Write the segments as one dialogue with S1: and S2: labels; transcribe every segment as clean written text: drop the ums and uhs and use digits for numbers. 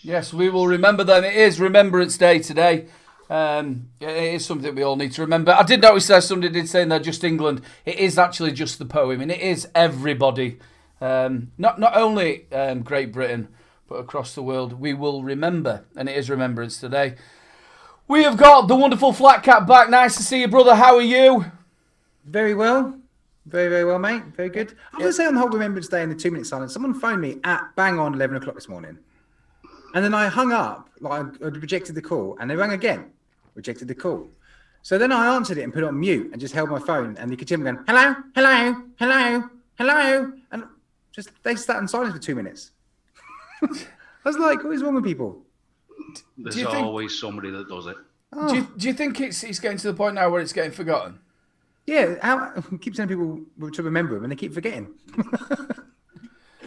S1: Yes, we will remember them. It is Remembrance Day today. It is something we all need to remember. I did notice there somebody did say they're just England. It is actually just the poem, and it is everybody. Not only Great Britain, but across the world. We will remember, and it is Remembrance today. We have got the wonderful Flat Cat back. Nice to see you, brother. How are you?
S2: Very well. Very, very well, mate. Very good. I was going to say on the whole Remembrance Day and the 2-minute silence, someone phoned me at bang on 11 o'clock this morning. And then I hung up, like I rejected the call, and they rang again, rejected the call. So then I answered it and put it on mute and just held my phone, and you could hear me going, hello, hello, hello, hello. And just they sat in silence for 2 minutes. I was like, what is wrong with people?
S3: There's always somebody that does it.
S1: Oh. Do you think it's getting to the point now where it's getting forgotten?
S2: Yeah, I keep telling people to remember them and they keep forgetting.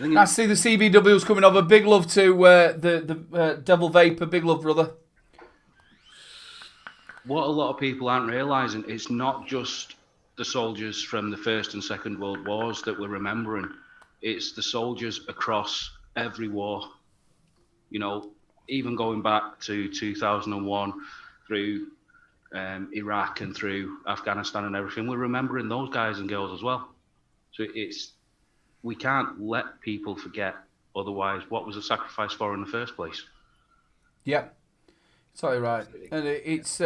S1: I see the CBW's coming over. Big love to the Devil Vapor. Big love, brother.
S3: What a lot of people aren't realising, it's not just the soldiers from the First and Second World Wars that we're remembering. It's the soldiers across every war. You know, even going back to 2001 through Iraq and through Afghanistan and everything, we're remembering those guys and girls as well. So we can't let people forget, otherwise what was the sacrifice for in the first place?
S1: Yeah, totally right. And it's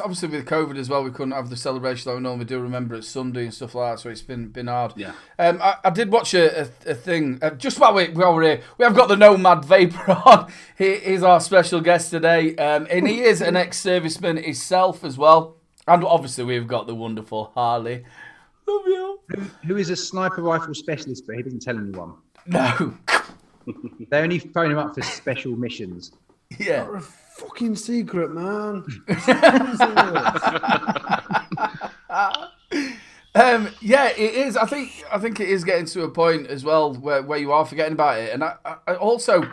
S1: obviously with COVID as well, we couldn't have the celebration that we normally do. Remember, it's Sunday and stuff like that, so it's been hard.
S3: Yeah.
S1: I did watch a thing just while we're here. We have got the Nomad Vapor on. He is our special guest today, and he is an ex-serviceman himself as well. And obviously we've got the wonderful Harley. Love you.
S2: Who is a sniper rifle specialist, but he doesn't tell anyone.
S1: No.
S2: They only phone him up for special missions.
S1: Yeah.
S4: What a fucking secret, man.
S1: Yeah, it is. I think it is getting to a point as well where you are forgetting about it. And I also,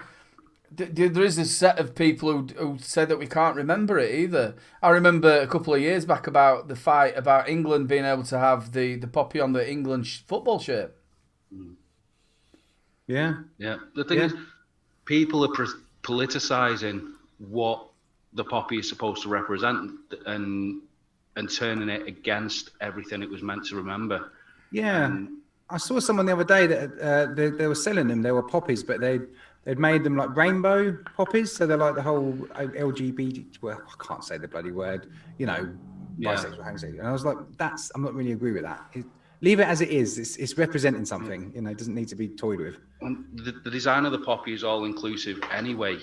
S1: there is this set of people who say that we can't remember it either. I remember a couple of years back about the fight about England being able to have the poppy on the England football shirt.
S2: Yeah.
S3: Yeah. The thing is, people are politicising what the poppy is supposed to represent and turning it against everything it was meant to remember.
S2: Yeah. I saw someone the other day that they were selling them. They were poppies, but they'd made them like rainbow poppies. So they're like the whole LGBT, well, I can't say the bloody word, you know, bisexual, homosexual. And I was like, I'm not really agree with that. Leave it as it is. It's representing something, you know, it doesn't need to be toyed with.
S3: And the design of the poppy is all inclusive anyway.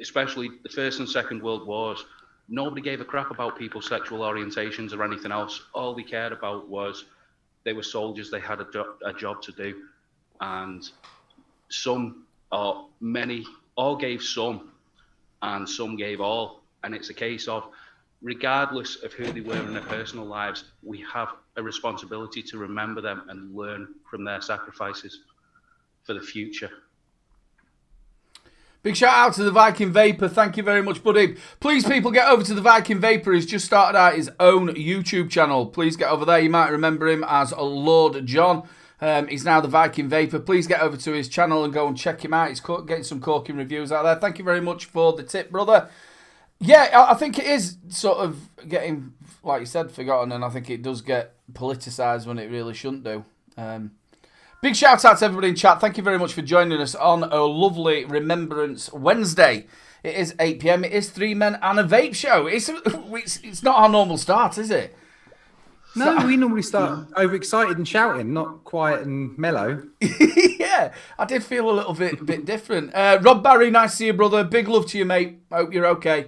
S3: Especially the First and Second World Wars, nobody gave a crap about people's sexual orientations or anything else. All they cared about was they were soldiers, they had a job to do. And some, or many, all gave some, and some gave all. And it's a case of, regardless of who they were in their personal lives, we have a responsibility to remember them and learn from their sacrifices for the future.
S1: Big shout out to the Viking Vapor. Thank you very much, buddy. Please, people, get over to the Viking Vapor. He's just started out his own YouTube channel. Please get over there. You might remember him as Lord John. He's now the Viking Vapor. Please get over to his channel and go and check him out. He's getting some corking reviews out there. Thank you very much for the tip, brother. Yeah, I think it is sort of getting, like you said, forgotten, and I think it does get politicised when it really shouldn't do. Big shout out to everybody in chat. Thank you very much for joining us on a lovely Remembrance Wednesday. It is 8 PM. It is 3 Men and a Vape show. It's not our normal start, is it?
S2: No, we normally start overexcited and shouting, not quiet and mellow.
S1: Yeah, I did feel a little bit different. Rob Barry, nice to see you, brother. Big love to you, mate. Hope you're okay.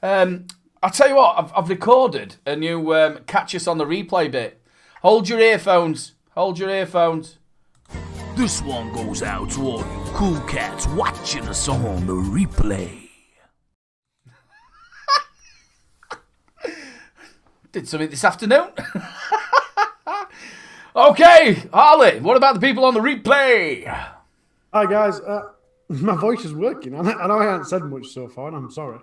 S1: I'll tell you what, I've recorded a new catch us on the replay bit. Hold your earphones. Hold your earphones.
S5: This one goes out to all you cool cats watching us on the replay.
S1: Did something this afternoon. Okay, Harley, what about the people on the replay?
S4: Hi guys, my voice is working. I know I haven't said much so far, and I'm sorry.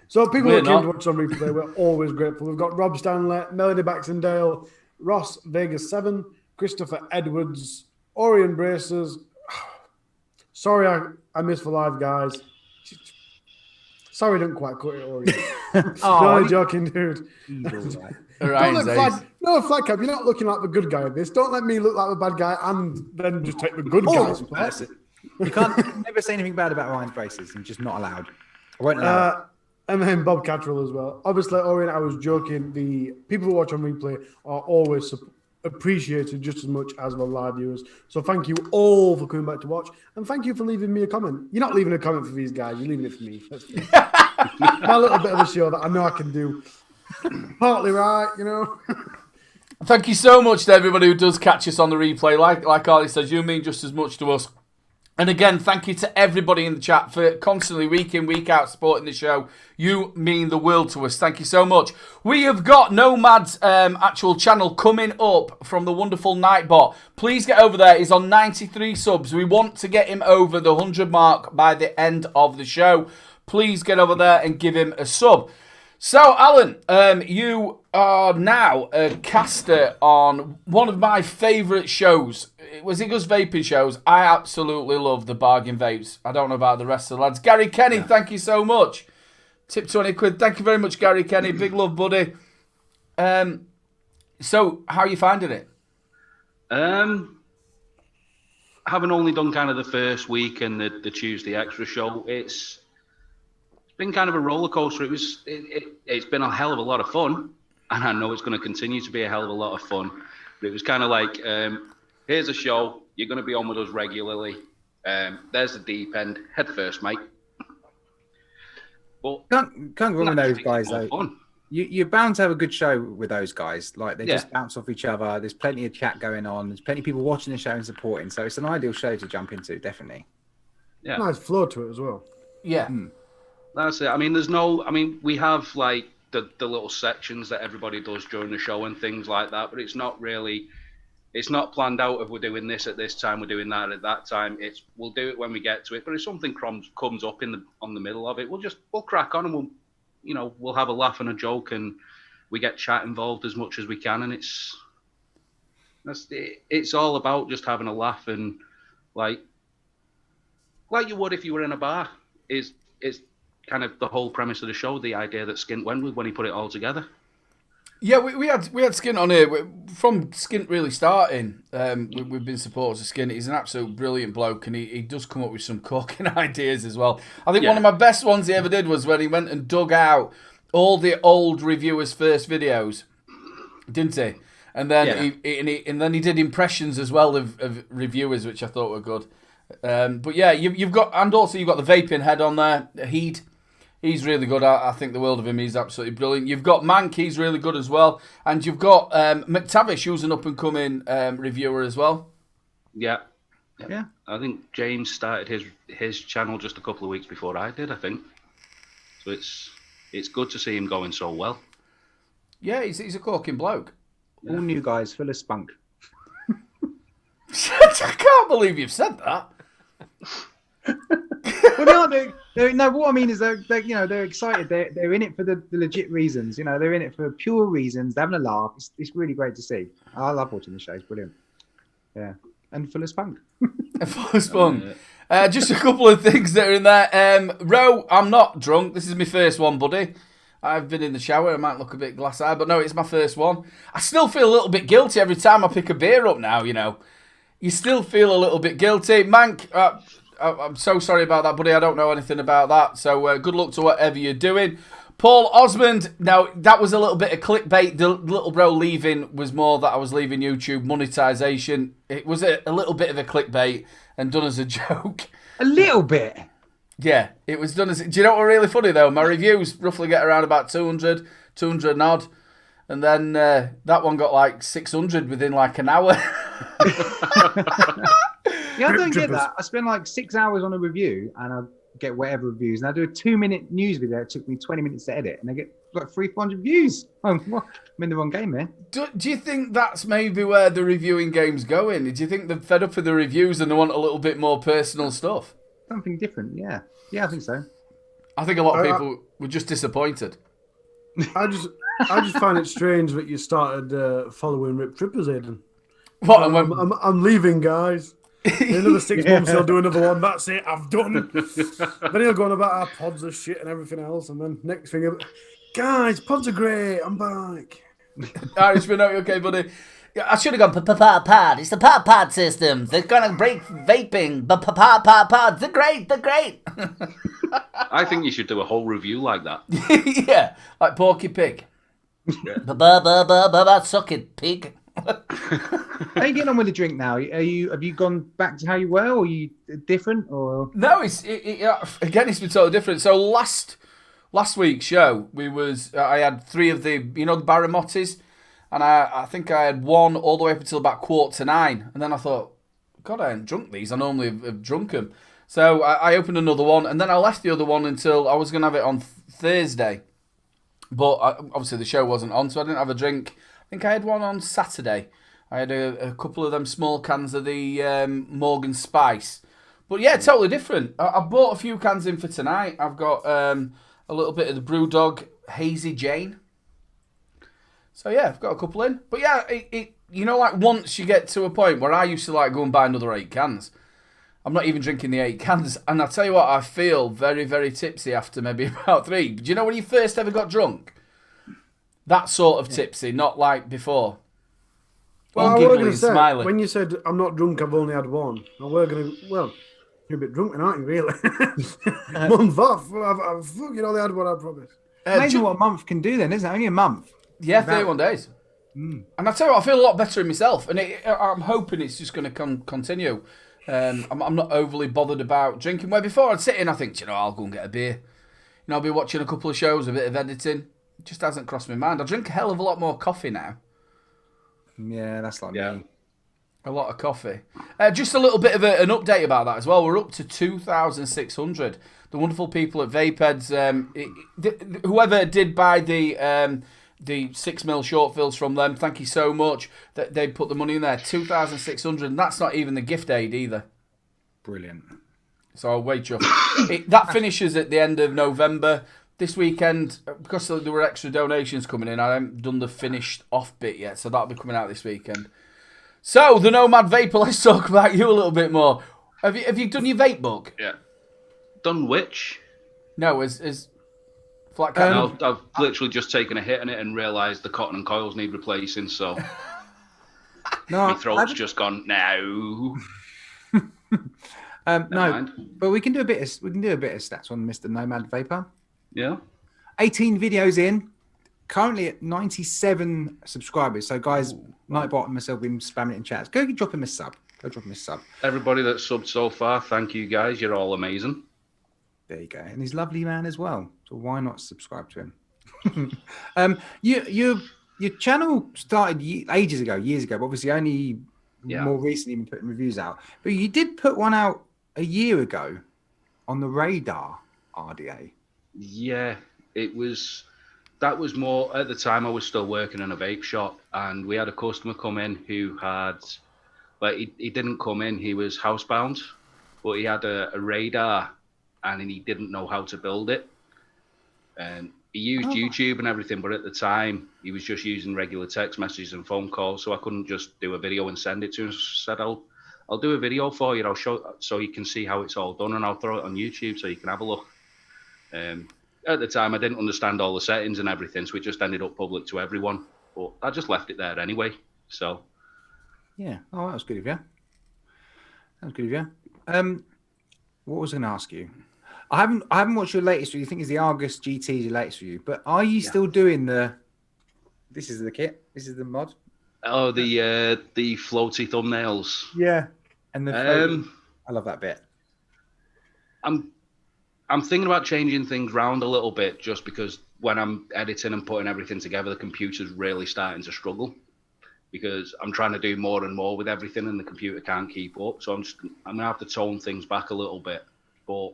S4: So people who came to watch on replay, we're always grateful. We've got Rob Stanley, Melody Baxendale, Ross Vegas 7, Christopher Edwards, Orion Braces. Sorry, I missed for live, guys. Sorry, I didn't quite cut it, Orion. No, joking, dude. No, flag cap, you're not looking like the good guy in this. Don't let me look like the bad guy and then just take the good guys.
S2: You can't never say anything bad about Ryan's braces. I'm just not allowed. I won't allow it.
S4: And then Bob Cattrall as well. Obviously, Orion, I was joking. The people who watch on replay are always appreciated just as much as the live viewers. So thank you all for coming back to watch. And thank you for leaving me a comment. You're not leaving a comment for these guys. You're leaving it for me. That's my little bit of a show that I know I can do. Partly right, you know.
S1: Thank you so much to everybody who does catch us on the replay. Like Harley says, you mean just as much to us And again, thank you to everybody in the chat for constantly, week in, week out, supporting the show. You mean the world to us. Thank you so much. We have got Nomad's actual channel coming up from the wonderful Nightbot. Please get over there. He's on 93 subs. We want to get him over the 100 mark by the end of the show. Please get over there and give him a sub. So, Alan, you are now a caster on one of my favourite shows. Was it just vaping shows? I absolutely love the bargain vapes. I don't know about the rest of the lads. Gary Kenny, thank you so much. Tip 20 quid. Thank you very much, Gary Kenny. Big love, buddy. So, how are you finding it?
S3: Having only done kind of the first week and the Tuesday extra show, it's been kind of a roller coaster. It's been a hell of a lot of fun, and I know it's going to continue to be a hell of a lot of fun. But it was kind of like, here's a show. You're going to be on with us regularly. There's the deep end. Head first, mate. But
S2: Can't go wrong with those guys though.
S3: Fun.
S2: You're bound to have a good show with those guys. Like they just bounce off each other. There's plenty of chat going on. There's plenty of people watching the show and supporting. So it's an ideal show to jump into, definitely.
S3: Yeah.
S4: Nice flow to it as well.
S1: Yeah.
S3: That's it. I mean, we have like the little sections that everybody does during the show and things like that, but it's not planned out if we're doing this at this time, we're doing that at that time. We'll do it when we get to it. But if something comes up on the middle of it, we'll crack on and we'll have a laugh and a joke, and we get chat involved as much as we can. And it's all about just having a laugh, and like you would if you were in a bar. It's kind of the whole premise of the show, the idea that Skint went with when he put it all together.
S1: Yeah, we had Skint on here from Skint really starting. We've been supporters of Skint. He's an absolute brilliant bloke, and he does come up with some corking ideas as well. I think one of my best ones he ever did was when he went and dug out all the old reviewers' first videos, didn't he? And then he did impressions as well of reviewers, which I thought were good. But yeah, you've got the vaping head on there, Heed. He's really good. I think the world of him. He's absolutely brilliant. You've got Mank. He's really good as well. And you've got McTavish, who's an up-and-coming reviewer as well.
S3: Yeah. I think James started his channel just a couple of weeks before I did, I think. So it's good to see him going so well.
S1: Yeah, he's a corking bloke.
S2: All new guys, full of spunk.
S1: I can't believe you've said that.
S2: Well, no, what I mean is they're excited. They're in it for the legit reasons. They're in it for pure reasons. They're having a laugh. It's really great to see. I love watching the show. It's brilliant. Yeah, and full of spunk.
S1: Full of spunk. Just a couple of things that are in there. Ro, I'm not drunk. This is my first one, buddy. I've been in the shower. I might look a bit glass-eyed, but no, it's my first one. I still feel a little bit guilty every time I pick a beer up now, You still feel a little bit guilty. Mank, I'm so sorry about that, buddy. I don't know anything about that. So good luck to whatever you're doing. Paul Osmond, now that was a little bit of clickbait. The little bro leaving was more that I was leaving YouTube monetization. It was a little bit of a clickbait and done as a joke.
S2: A little bit?
S1: Yeah, it was done as... Do you know what's really funny, though? My reviews roughly get around about 200 and odd. And then that one got like 600 within like an hour.
S2: Yeah, I don't get that. I spend like 6 hours on a review and I get whatever reviews. And I do a 2-minute news video. It took me 20 minutes to edit and I get like 300 views. I'm in the wrong game, man.
S1: Do you think that's maybe where the reviewing game's going? Do you think they're fed up with the reviews and they want a little bit more personal stuff?
S2: Something different, yeah. Yeah, I think so.
S1: I think a lot of people were just disappointed.
S4: I just find it strange that you started following Rip Trippers, Aidan.
S1: What?
S4: I'm leaving, guys. In another 6 months, he'll do another one. That's it. I've done. Then he'll go on about our pods of shit and everything else. And then next thing, guys, pods are great. I'm back.
S1: Irishman, are you okay, buddy? Yeah, I should have gone
S6: pod. It's the pod system. They're gonna break vaping. But pods. They're great.
S3: I think you should do a whole review like that.
S1: Yeah, like Porky Pig.
S6: Suck it, pig.
S2: How are you getting on with the drink now? Have you gone back to how you were, or are you different, or
S1: no? Again, it's been totally different. So last week's show, I had 3 of the the Baramottis, and I think I had one all the way up until about 8:45, and then I thought, God, I ain't drunk these. I normally have drunk them. So I opened another one, and then I left the other one until I was going to have it on Thursday. But obviously the show wasn't on, so I didn't have a drink. I think I had one on Saturday. I had a couple of them small cans of the Morgan Spice. But yeah, totally different. I bought a few cans in for tonight. I've got a little bit of the Brewdog Hazy Jane. So yeah, I've got a couple in. But yeah, like once you get to a point where I used to like go and buy another 8 cans. I'm not even drinking the 8 cans. And I'll tell you what, I feel very, very tipsy after maybe about 3. Do you know when you first ever got drunk? That sort of tipsy, not like before.
S4: Well,
S1: All
S4: I was
S1: giggly
S4: going to
S1: and
S4: say,
S1: smiling.
S4: when you said, I'm not drunk, I've only had one. And we're going to, well, you're a bit drunk, aren't you, really? Month off. I've fucking only had one, I promise.
S2: Amazing what a month can do then, isn't it? Only a month.
S1: Yeah, 31 days. And I tell you what, I feel a lot better in myself. And I'm hoping it's just going to continue. I'm not overly bothered about drinking. Where before I'd sit in, I think, I'll go and get a beer. I'll be watching a couple of shows, a bit of editing. It just hasn't crossed my mind. I drink a hell of a lot more coffee now.
S2: Yeah, that's like me.
S1: A lot of coffee. Just a little bit of an update about that as well. We're up to 2,600. The wonderful people at Vapeheads, whoever did buy the 6mm short fills from them, thank you so much. That they put the money in there. 2,600, and that's not even the gift aid either.
S2: Brilliant.
S1: So I'll wait you. That finishes at the end of November. This weekend, because there were extra donations coming in, I haven't done the finished off bit yet, so that'll be coming out this weekend. So, the Nomad Vapor, let's talk about you a little bit more. Have you done your vape book?
S3: Yeah. Done which?
S1: No, is Flat Cat.
S3: No, I've literally just taken a hit on it and realised the cotton and coils need replacing, so my throat's just gone, no.
S2: No,
S3: mind.
S2: but we can do a bit of stats on Mr. Nomad Vapor.
S3: Yeah.
S2: 18 videos in, currently at 97 subscribers. So guys, Nightbot and myself have been spamming it in chats. Go drop him a sub.
S3: Everybody that's subbed so far, thank you guys. You're all amazing.
S2: There you go. And he's a lovely man as well. So why not subscribe to him? Your channel started years ago, but obviously only more recently been putting reviews out. But you did put one out a year ago on the Radar RDA.
S3: Yeah, that was more, at the time I was still working in a vape shop, and we had a customer come in who had, he didn't come in, he was housebound, but he had a radar and he didn't know how to build it. And he used YouTube and everything, but at the time he was just using regular text messages and phone calls, so I couldn't just do a video and send it to him. So I said, I'll do a video for you, I'll show so you can see how it's all done, and I'll throw it on YouTube so you can have a look. At the time, I didn't understand all the settings and everything, so it just ended up public to everyone. But I just left it there anyway. So,
S2: yeah. Oh, that was good of you. What was I going to ask you? I haven't watched your latest review. I think it's the Argus GT, your latest review. But are you still doing the? This is the kit. This is the mod.
S3: Oh, the floaty thumbnails.
S2: Yeah, and the. I love that bit.
S3: I'm thinking about changing things around a little bit, just because when I'm editing and putting everything together, the computer's really starting to struggle, because I'm trying to do more and more with everything and the computer can't keep up. So I'm gonna have to tone things back a little bit. But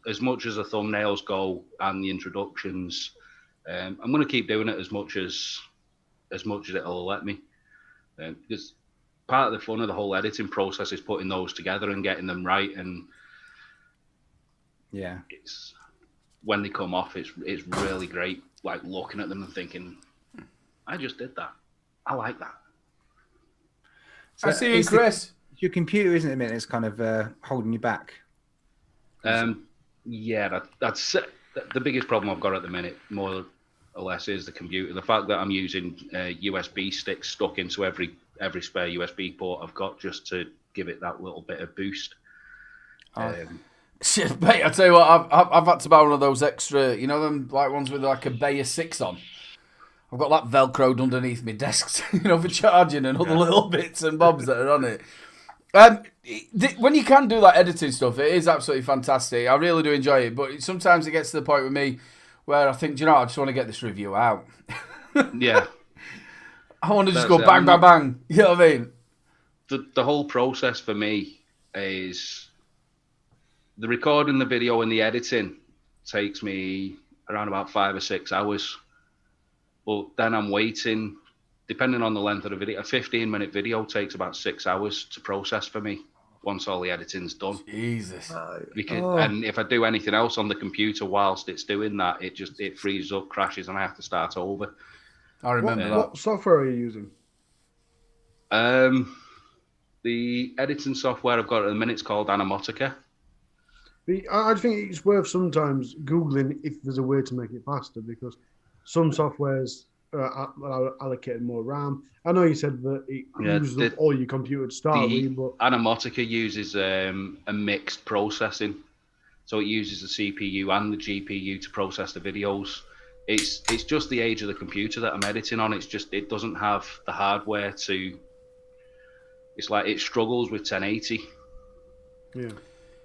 S3: as much as the thumbnails go and the introductions, I'm gonna keep doing it as much as it'll let me. Because part of the fun of the whole editing process is putting those together and getting them right. And
S2: yeah,
S3: it's when they come off, it's really great. Like looking at them and thinking, I just did that. I like that.
S1: So I see you, Chris.
S2: Your computer, isn't it? A minute, it's kind of holding you back.
S3: Yeah, that's the biggest problem I've got at the minute, more or less, is the computer. The fact that I'm using USB sticks stuck into every spare USB port I've got, just to give it that little bit of boost.
S1: Shit, mate, I tell you what, I've had to buy one of those extra, them like ones with like a Bayer 6 on. I've got that Velcroed underneath my desk, for charging and other little bits and bobs that are on it. When you can do that editing stuff, it is absolutely fantastic. I really do enjoy it, but sometimes it gets to the point with me where I think, I just want to get this review out.
S3: Yeah.
S1: I want to just go bang, bang, bang. You know what I mean?
S3: the whole process for me is the recording the video and the editing takes me around about 5 or 6 hours. But then I'm waiting, depending on the length of the video. A 15-minute video takes about 6 hours to process for me once all the editing's done.
S1: Jesus.
S3: And if I do anything else on the computer whilst it's doing that, it freezes up, crashes, and I have to start over.
S1: I remember that.
S4: What software are you using?
S3: The editing software I've got at the minute is called Animotica.
S4: I think it's worth sometimes Googling if there's a way to make it faster, because some softwares are allocated more RAM. I know you said that it uses up all your computer to start with, but
S3: Animotica uses a mixed processing. So it uses the CPU and the GPU to process the videos. It's just the age of the computer that I'm editing on. It doesn't have the hardware to. It's like it struggles with 1080.
S4: Yeah.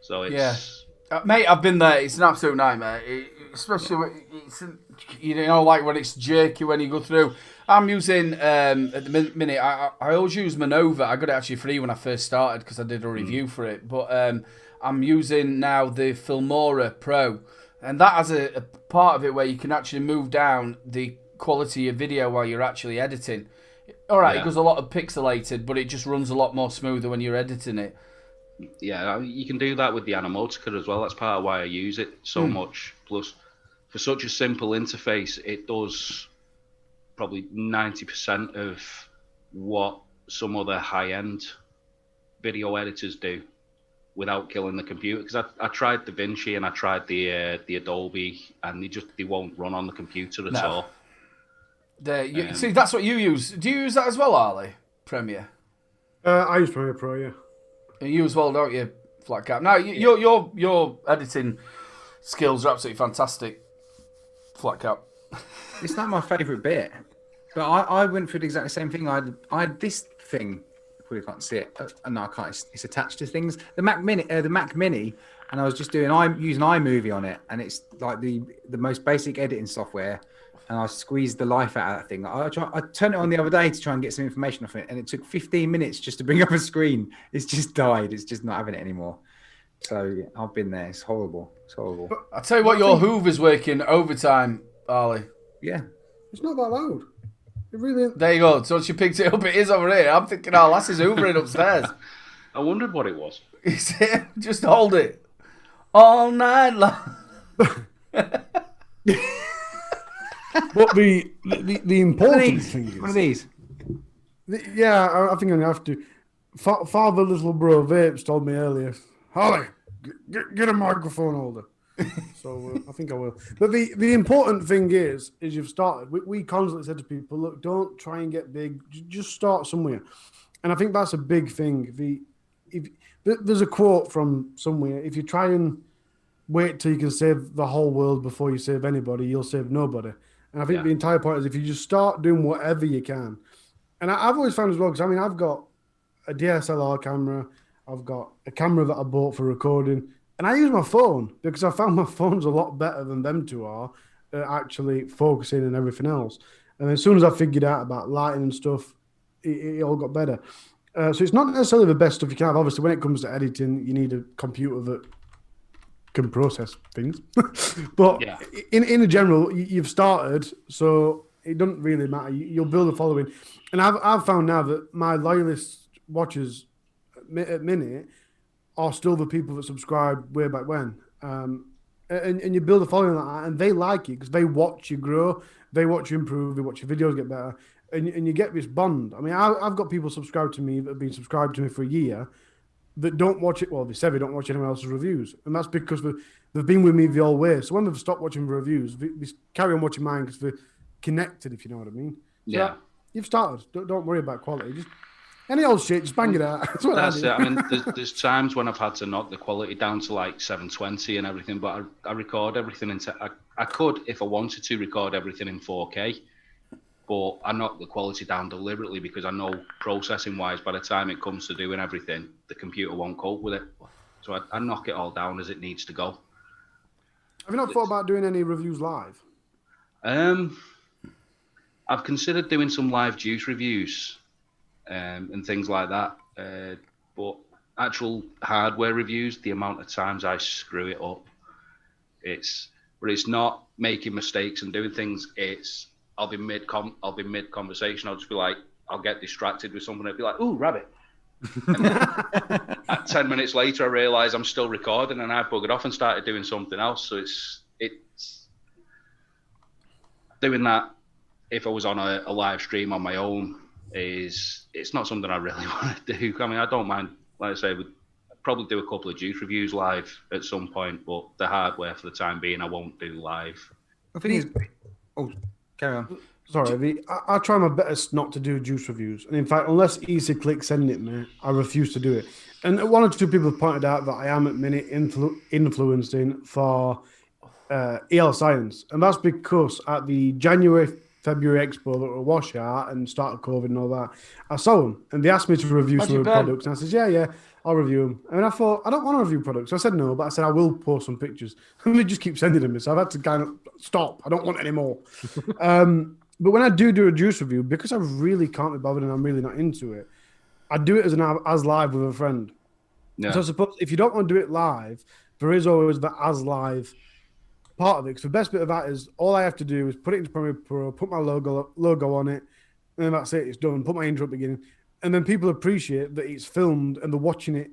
S3: So it's
S1: mate, I've been there. It's an absolute nightmare, especially when like when it's jerky when you go through. I'm using at the minute. I always use Manova. I got it actually free when I first started because I did a review for it. But I'm using now the Filmora Pro, and that has a part of it where you can actually move down the quality of video while you're actually editing. All right, It goes a lot of pixelated, but it just runs a lot more smoother when you're editing it.
S3: Yeah, you can do that with the Animotica as well. That's part of why I use it so much. Plus, for such a simple interface, it does probably 90% of what some other high-end video editors do without killing the computer. Because I tried DaVinci and I tried the Adobe, and they won't run on the computer at all.
S1: See, that's what you use. Do you use that as well, Arlie? Premiere?
S4: I use Premiere Pro, yeah.
S1: And you as well, don't you, Flat Cap? Now, your editing skills are absolutely fantastic, Flat Cap.
S2: It's not my favourite bit, but I went through the exact same thing. I had this thing. You can't see it. No, I can't. It's attached to things. The Mac Mini, and I was just using iMovie on it, and it's like the most basic editing software. And I squeezed the life out of that thing. I turned it on the other day to try and get some information off it, and it took 15 minutes just to bring up a screen. It's just died. It's just not having it anymore. So I've been there. It's horrible. It's horrible.
S1: I tell you what, your Hoover's working overtime, Arlie.
S2: Yeah.
S4: It's not that loud. It really isn't.
S1: There you go. So she picked it up. It is over here. I'm thinking, oh, Lassie's hoovering upstairs.
S3: I wondered what it was.
S1: Just hold it all night long.
S4: But the important thing is...
S2: One of these.
S4: I think I'm going to have to... Father Little Bro Vapes told me earlier, Holly, get a microphone holder. So I think I will. But the important thing is you've started. We constantly said to people, look, don't try and get big. Just start somewhere. And I think that's a big thing. There's a quote from somewhere, if you try and wait till you can save the whole world before you save anybody, you'll save nobody. And I think the entire point is if you just start doing whatever you can. And I've always found as well, because I've got a DSLR camera, I've got a camera that I bought for recording, and I use my phone because I found my phone's a lot better than them two are at actually focusing and everything else. And as soon as I figured out about lighting and stuff, it all got better. So it's not necessarily the best stuff you can have. Obviously, when it comes to editing, you need a computer that can process things. But in general, you've started, so it doesn't really matter. You'll build a following. And I've found now that my loyalist watchers at minute are still the people that subscribed way back when. And you build a following like that, and they like you because they watch you grow, they watch you improve, they watch your videos get better, and you get this bond. I mean, I've got people subscribed to me that have been subscribed to me for a year that don't watch it. Well, they say they don't watch anyone else's reviews, and that's because they've been with me the whole way. So when they've stopped watching the reviews, they carry on watching mine because they're connected, if you know what I mean. So you've started. Don't worry about quality. Just any old shit, just bang it out. That's
S3: it. I mean, there's times when I've had to knock the quality down to like 720 and everything, but I record everything I could, if I wanted to, record everything in 4K, but I knock the quality down deliberately because I know processing-wise, by the time it comes to doing everything, the computer won't cope with it. So I knock it all down as it needs to go.
S4: Have you not thought about doing any reviews live?
S3: I've considered doing some live juice reviews. and things like that. But actual hardware reviews, the amount of times I screw it up, it's not making mistakes and doing things. It's I'll be mid conversation. I'll just be like, I'll get distracted with something. I'll be like, "Ooh, rabbit." And then 10 minutes later, I realise I'm still recording, and I've buggered off and started doing something else. So it's doing that. If I was on a live stream on my own, it's not something I really want to do. I mean, I don't mind. Like I say, we'd probably do a couple of juice reviews live at some point, but the hardware for the time being, I won't do live.
S2: The thing is, carry on.
S4: Sorry, I try my best not to do juice reviews. And in fact, unless Easy Click send it me, I refuse to do it. And one or two people have pointed out that I am at minute influencing for EL Science. And that's because at the February Expo that were wash out and start of COVID and all that, I saw them and they asked me to review some of the products. And I said, yeah, I'll review them. And I thought, I don't want to review products. So I said no, but I said I will post some pictures. And they just keep sending them. So I've had to kind of stop. I don't want any more. But when I do a juice review, because I really can't be bothered and I'm really not into it, I do it as live with a friend. Yeah. So I suppose if you don't want to do it live, there is always the as live part of it. Because the best bit of that is all I have to do is put it into Premiere Pro, put my logo on it, and then that's it. It's done. Put my intro at the beginning. And then people appreciate that it's filmed and they're watching it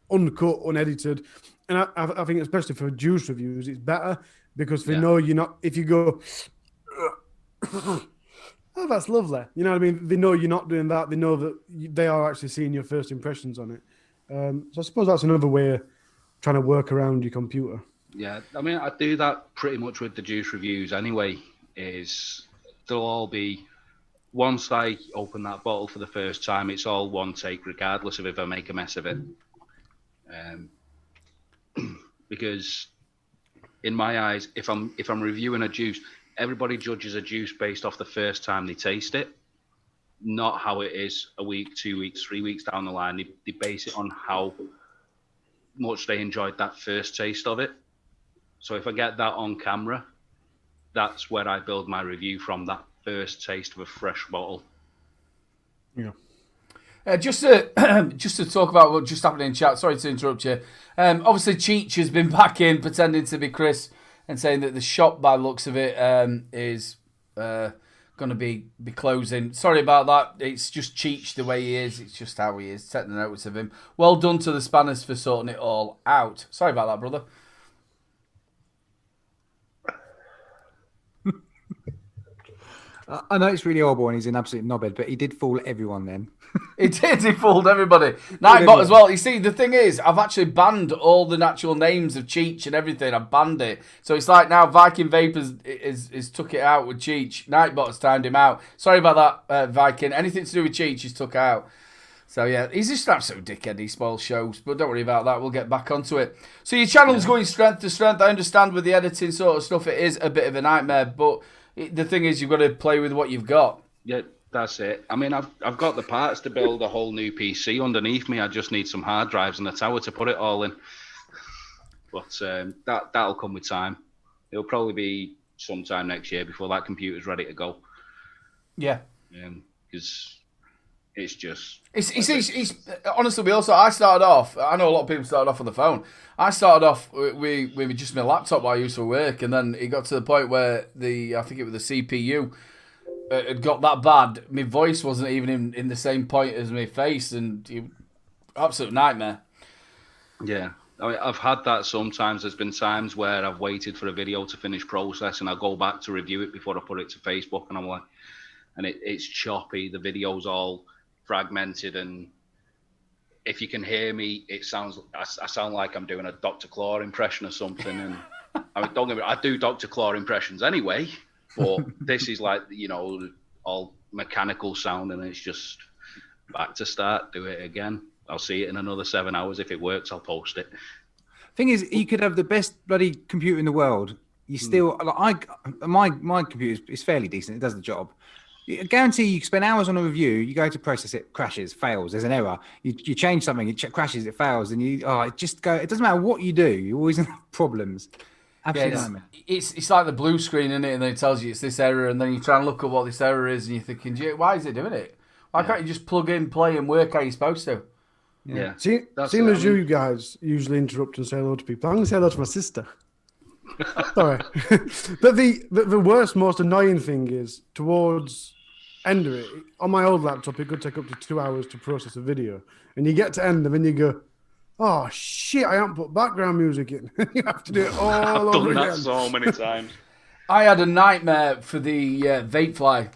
S4: uncut, unedited. And I think especially for juice reviews, it's better because they know you're not, if you go... oh, that's lovely. You know what I mean? They know you're not doing that. They know that they are actually seeing your first impressions on it. So I suppose that's another way of trying to work around your computer.
S3: Yeah, I mean, I do that pretty much with the juice reviews anyway, is they'll all be, once I open that bottle for the first time, it's all one take, regardless of if I make a mess of it. Because in my eyes, if I'm reviewing a juice, everybody judges a juice based off the first time they taste it, not how it is a week, 2 weeks, 3 weeks down the line. They base it on how much they enjoyed that first taste of it. So if I get that on camera, that's where I build my review from, that first taste of a fresh bottle.
S1: Yeah. Just to talk about what just happened in chat, sorry to interrupt you. Obviously, Cheech has been back in pretending to be Chris and saying that the shop, by the looks of it, is going to be closing. Sorry about that. It's just Cheech the way he is. It's just how he is. Take the notice of him. Well done to the Spanners for sorting it all out. Sorry about that, brother.
S2: I know it's really horrible and he's an absolute knobhead, but he did fool everyone then.
S1: He did. He fooled everybody. Nightbot as well. You see, the thing is, I've actually banned all the natural names of Cheech and everything. I've banned it. So it's like now Viking Vape is took it out with Cheech. Nightbot's timed him out. Sorry about that, Viking. Anything to do with Cheech, he's took out. So yeah, he's just an absolute dickhead. He spoils shows. But don't worry about that. We'll get back onto it. So your channel's going strength to strength. I understand with the editing sort of stuff, it is a bit of a nightmare. But the thing is, you've got to play with what you've got.
S3: Yeah, that's it. I mean, I've got the parts to build a whole new PC underneath me. I just need some hard drives and a tower to put it all in. But that'll come with time. It'll probably be sometime next year before that computer's ready to go.
S1: Yeah.
S3: Because it's just...
S1: It's honestly, I started off, I know a lot of people started off on the phone. I started off with just my laptop I used for work, and then it got to the point where I think it was the CPU had got that bad. My voice wasn't even in the same point as my face, and absolute nightmare. Yeah.
S3: I mean, I've had that sometimes. There's been times where I've waited for a video to finish processing. I go back to review it before I put it to Facebook, and I'm like, and it's choppy. The video's all fragmented, and if you can hear me, it sounds. I sound like I'm doing a Dr. Claw impression or something. And I mean, don't get me wrong, I do Dr. Claw impressions anyway, but this is like, all mechanical sound, and it's just back to start. Do it again. I'll see it in another 7 hours. If it works, I'll post it.
S2: Thing is, you could have the best bloody computer in the world. You still, my computer is fairly decent. It does the job. I guarantee you spend hours on a review, you go to process it, crashes, fails, there's an error. You change something, it crashes, it fails, and it doesn't matter what you do, you always have problems. Absolutely.
S1: Yeah, it's like the blue screen, isn't it? And then it tells you it's this error, and then you try and look at what this error is, and you're thinking, why is it doing it? Why can't you just plug in, play, and work how you're supposed to?
S3: Yeah.
S4: Seeing
S3: That's
S4: as
S3: it, I mean-
S4: you guys usually interrupt and say hello to people, I'm going to say hello to my sister. Sorry. But the worst, most annoying thing is towards end of it, on my old laptop, it could take up to 2 hours to process a video. And you get to end and then you go, oh shit, I haven't put background music in. You have to do it all
S3: I've
S4: over
S3: done that
S4: again.
S3: so many times.
S1: I had a nightmare for the Vape Fly,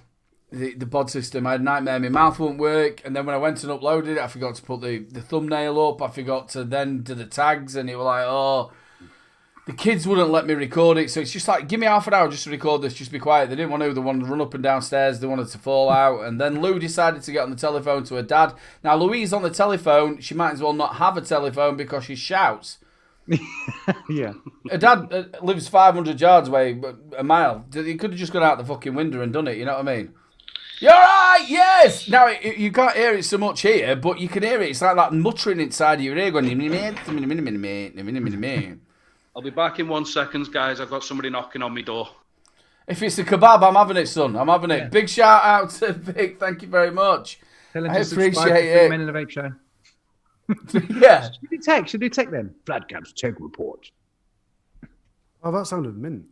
S1: the pod system. I had a nightmare. My mouth wouldn't work, and then when I went and uploaded it, I forgot to put the thumbnail up. I forgot to then do the tags, and it was like, oh, the kids wouldn't let me record it. So it's just like, give me half an hour just to record this, just be quiet. They didn't want to. They wanted to run up and downstairs. They wanted to fall out. And then Lou decided to get on the telephone to her dad. Now, Louise on the telephone, she might as well not have a telephone because she shouts.
S2: Yeah.
S1: Her dad lives 500 yards away, a mile. He could have just gone out the fucking window and done it, you know what I mean? You're right, yes! Now, you can't hear it so much here, but you can hear it. It's like that muttering inside of your ear going...
S3: I'll be back in 1 second, guys. I've got somebody knocking on my door.
S1: If it's a kebab, I'm having it, son. I'm having it.
S2: Yeah.
S1: Big shout out to Vic. Thank you very much.
S2: Tell him
S1: I
S2: to subscribe to
S1: appreciate
S2: Three
S1: it.
S2: Men in the Vape Show.
S1: Yeah.
S2: Should do tech then. Flatcam's tech report.
S4: Oh, that sounded mint.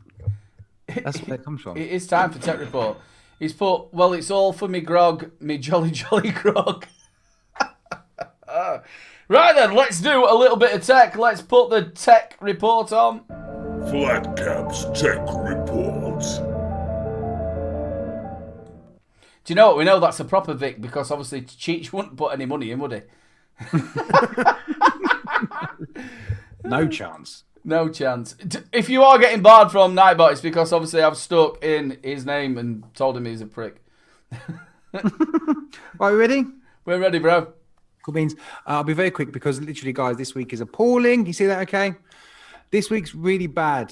S2: That's where it comes from.
S1: It is time for Tech Report. He's put, well, it's all for me grog, me jolly jolly grog. Right then, let's do a little bit of tech. Let's put the Tech Report on.
S5: Flatcap's Tech Report.
S1: Do you know what? We know that's a proper Vic because obviously Cheech wouldn't put any money in, would he?
S2: No chance.
S1: No chance. If you are getting barred from Nightbot, it's because obviously I've stuck in his name and told him he's a prick.
S2: Are we ready?
S1: We're ready, bro.
S2: Cool beans. I'll be very quick because literally, guys, this week is appalling. You see that? Okay. This week's really bad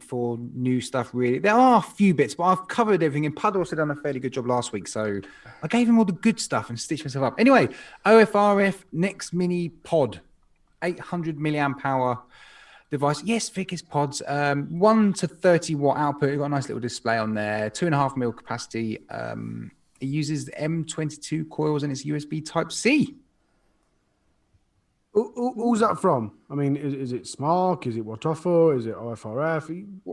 S2: for new stuff, really. There are a few bits, but I've covered everything. And Pud also done a fairly good job last week. So I gave him all the good stuff and stitched myself up. Anyway, OFRF Next Mini Pod, 800 milliamp hour device. Yes, thickest pods. 1 to 30 watt output. You've got a nice little display on there. 2.5 mil capacity. It uses the M22 coils and it's USB Type-C.
S4: Who's that from? I mean, is it Smark? Is it Watofo? Is it OFRF?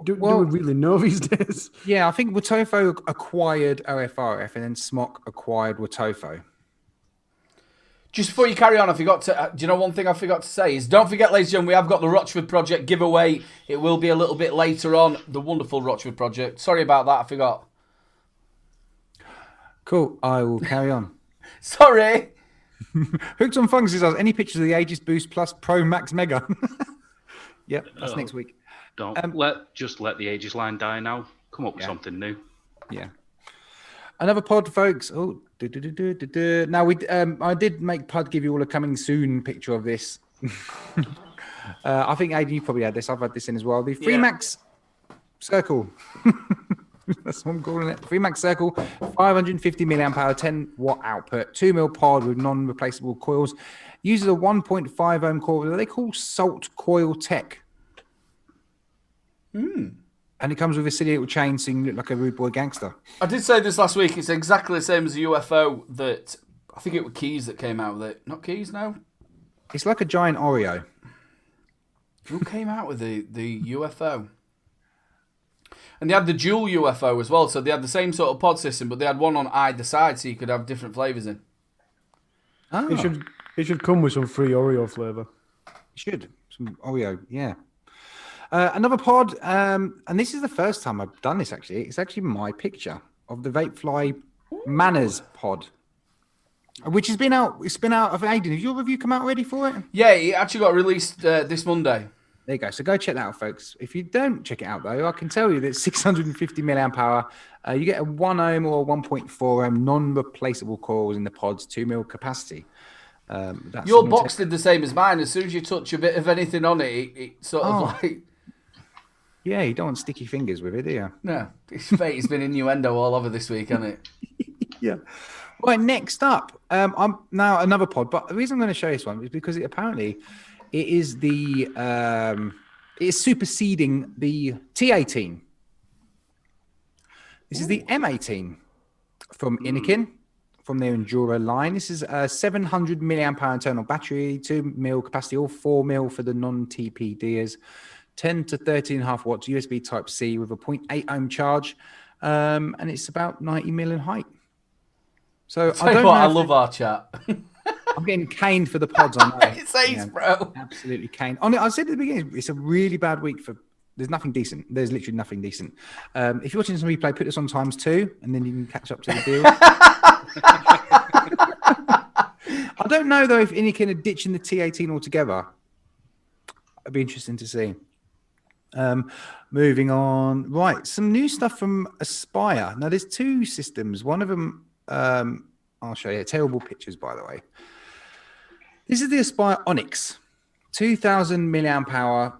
S4: Do we really know these days?
S2: Yeah, I think Watofo acquired OFRF and then Smock acquired Watofo.
S1: Just before you carry on, I forgot to... do you know one thing I forgot to say is don't forget, ladies and gentlemen, we have got the Rochford Project giveaway. It will be a little bit later on. The wonderful Rochford Project. Sorry about that, I forgot.
S2: Cool. I will carry on.
S1: Sorry.
S2: Hooked on Fungus says, any pictures of the Aegis Boost Plus Pro Max Mega? Yep, that's next week.
S3: Don't just let the Aegis line die now. Come up with something new.
S2: Yeah. Another pod, folks. Oh, now I did make Pud give you all a coming soon picture of this. I think Aiden, you probably had this. I've had this in as well. The Freemax Circle. That's what I'm calling it. Freemax Circle, 550 milliamp hour, 10 watt output, 2 mil pod with non-replaceable coils. Uses a 1.5 ohm coil that they call Salt Coil Tech. And it comes with a silly little chain so you can look like a rude boy gangster.
S1: I did say this last week. It's exactly the same as the UFO that... I think it was Keys that came out with it. Not Keys, no?
S2: It's like a giant Oreo.
S1: Who came out with the UFO? And they had the dual UFO as well, so they had the same sort of pod system, but they had one on either side, so you could have different flavours in.
S2: Oh.
S4: It should come with some free Oreo flavour.
S2: It should. Some Oreo, yeah. Another pod, and this is the first time I've done this, actually. It's actually my picture of the Vapefly Manners pod, which has been out. It's been out of Aiden. Has your review come out already for it?
S1: Yeah, it actually got released this Monday.
S2: There you go. So go check that out, folks. If you don't check it out, though, I can tell you that it's 650 milliamp hour. You get a 1 ohm or 1.4 ohm non-replaceable coils in the pods, 2 mil capacity.
S1: Your box did the same as mine. As soon as you touch a bit of anything on it, it sort of like...
S2: Yeah, you don't want sticky fingers with it, do you?
S1: No. It's been innuendo all over this week, hasn't it?
S2: Yeah. Right, next up, I'm now another pod, but the reason I'm going to show this one is because it is the it is superseding the T18. This is the M18 from Innikin from their Enduro line. This is a 700 milliamp hour internal battery, 2 mil capacity, all 4 mil for the non-TPDers, 10 to 13.5 watts USB Type C with a 0.8 ohm charge, and it's about 90 mil in height. So
S1: Tell you what, I love our chat.
S2: I'm getting caned for the pods. I know.
S1: It's ace, bro.
S2: Absolutely caned. I said at the beginning, it's a really bad week for. There's nothing decent. There's literally nothing decent. If you're watching this on replay, put this on times 2, and then you can catch up to the deal. I don't know though if Inikin are ditching the T18 altogether. It'd be interesting to see. Moving on. Right, some new stuff from Aspire. Now, there's 2 systems. One of them, I'll show you. Terrible pictures, by the way. This is the Aspire Onyx. 2000 milliamp hour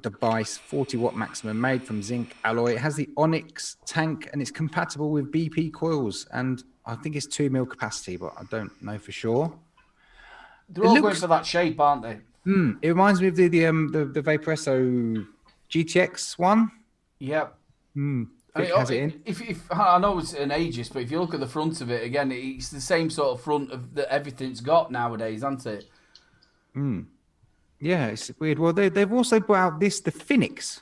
S2: device, 40 watt maximum, made from zinc alloy. It has the Onyx tank and it's compatible with BP coils. And I think it's 2 mil capacity, but I don't know for sure.
S1: They're all going for that shape, aren't they?
S2: It reminds me of the Vaporesso GTX one.
S1: Yep.
S2: Has it in?
S1: If I know it's an ageist, but if you look at the front of it again, it's the same sort of front of that everything's got nowadays, isn't it?
S2: Yeah, it's weird. Well, they've also brought out the Phoenix.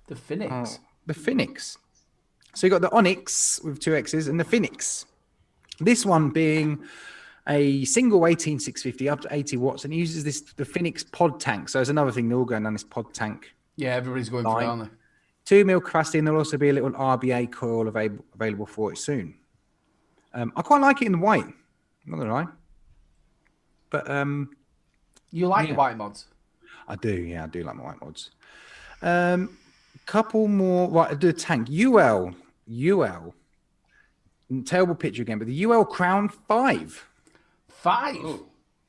S1: The Phoenix.
S2: The Phoenix. So you got the Onyx with 2 X's and the Phoenix. This one being a single 18650 up to 80 watts, and it uses the Phoenix pod tank. So there's another thing, they're all going down this pod tank.
S1: Yeah, everybody's going for it, aren't they?
S2: 2 mil capacity, and there'll also be a little RBA coil available for it soon. I quite like it in the white. I'm not gonna lie. But
S1: you like your white mods?
S2: I do, yeah, I do like my white mods. Couple more. Right, the tank UL. Terrible picture again, but the UL Crown 5.
S1: 5.
S3: Oh.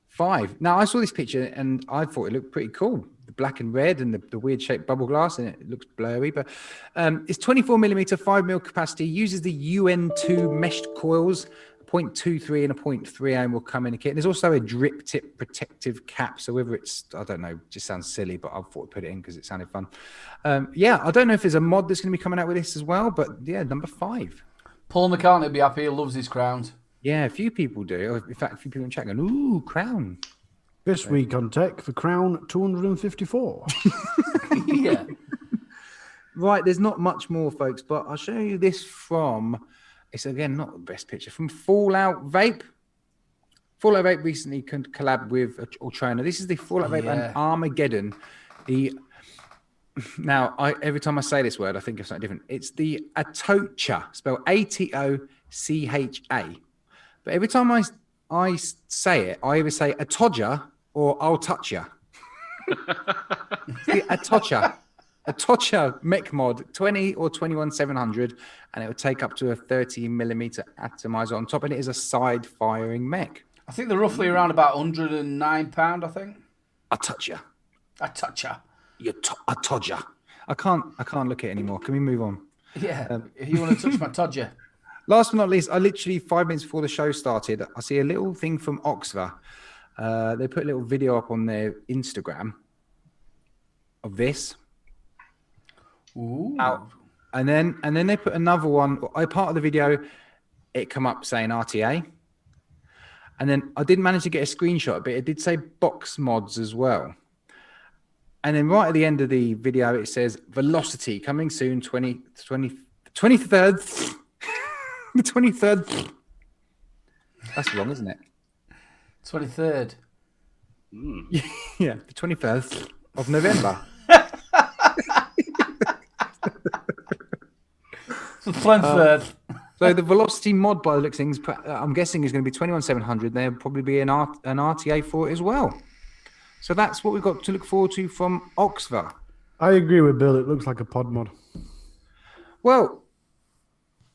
S2: 5. Now I saw this picture and I thought it looked pretty cool. The black and red and the weird shaped bubble glass, and it looks blurry, but it's 24 millimeter, 5 mil capacity. Uses the UN2 meshed coils. 0.23 and a 0.3 ohm will come in a kit. There's also a drip tip protective cap. So whether it's, I don't know, just sounds silly, but I thought I'd put it in because it sounded fun. Yeah, I don't know if there's a mod that's going to be coming out with this as well, but yeah, number 5.
S1: Paul McCartney will be happy. He loves his crowns.
S2: Yeah, a few people do. In fact, a few people in chat going, ooh, crown.
S4: This week on Tech, the Crown 254.
S1: Yeah.
S2: Right, there's not much more, folks, but I'll show you this from... It's, again, not the best picture. From Fallout Vape. Fallout Vape recently collabed with Ultrona. This is the Fallout Vape and Armageddon. Now, every time I say this word, I think of something different. It's the Atocha, spelled Atocha. But every time I say it, I either say Atoja or I'll touch ya. The Atocha. A Tocha mech mod, 20 or 21700, and it will take up to a 30 millimeter atomizer on top, and it is a side firing mech.
S1: I think they're roughly around about £109, I think.
S2: I touch ya.
S1: I touch ya.
S2: I touch ya. I can't look at it anymore. Can we move on?
S1: Yeah. If you want to touch my todger.
S2: Last but not least, I literally 5 minutes before the show started, I see a little thing from Oxford. They put a little video up on their Instagram of this.
S1: Ooh.
S2: And then they put another one. Part of the video, it come up saying RTA. And then I didn't manage to get a screenshot, but it did say box mods as well. And then right at the end of the video, it says Velocity coming soon, 23rd. The 23rd. That's wrong, isn't it?
S1: 23rd.
S2: Yeah, the 23rd of November.
S1: The 23rd.
S2: So the Velocity mod, by the looks of things, I'm guessing is going to be 21700. There'll probably be an RTA for it as well. So that's what we've got to look forward to from Oxford.
S4: I agree with Bill. It looks like a pod mod.
S2: Well,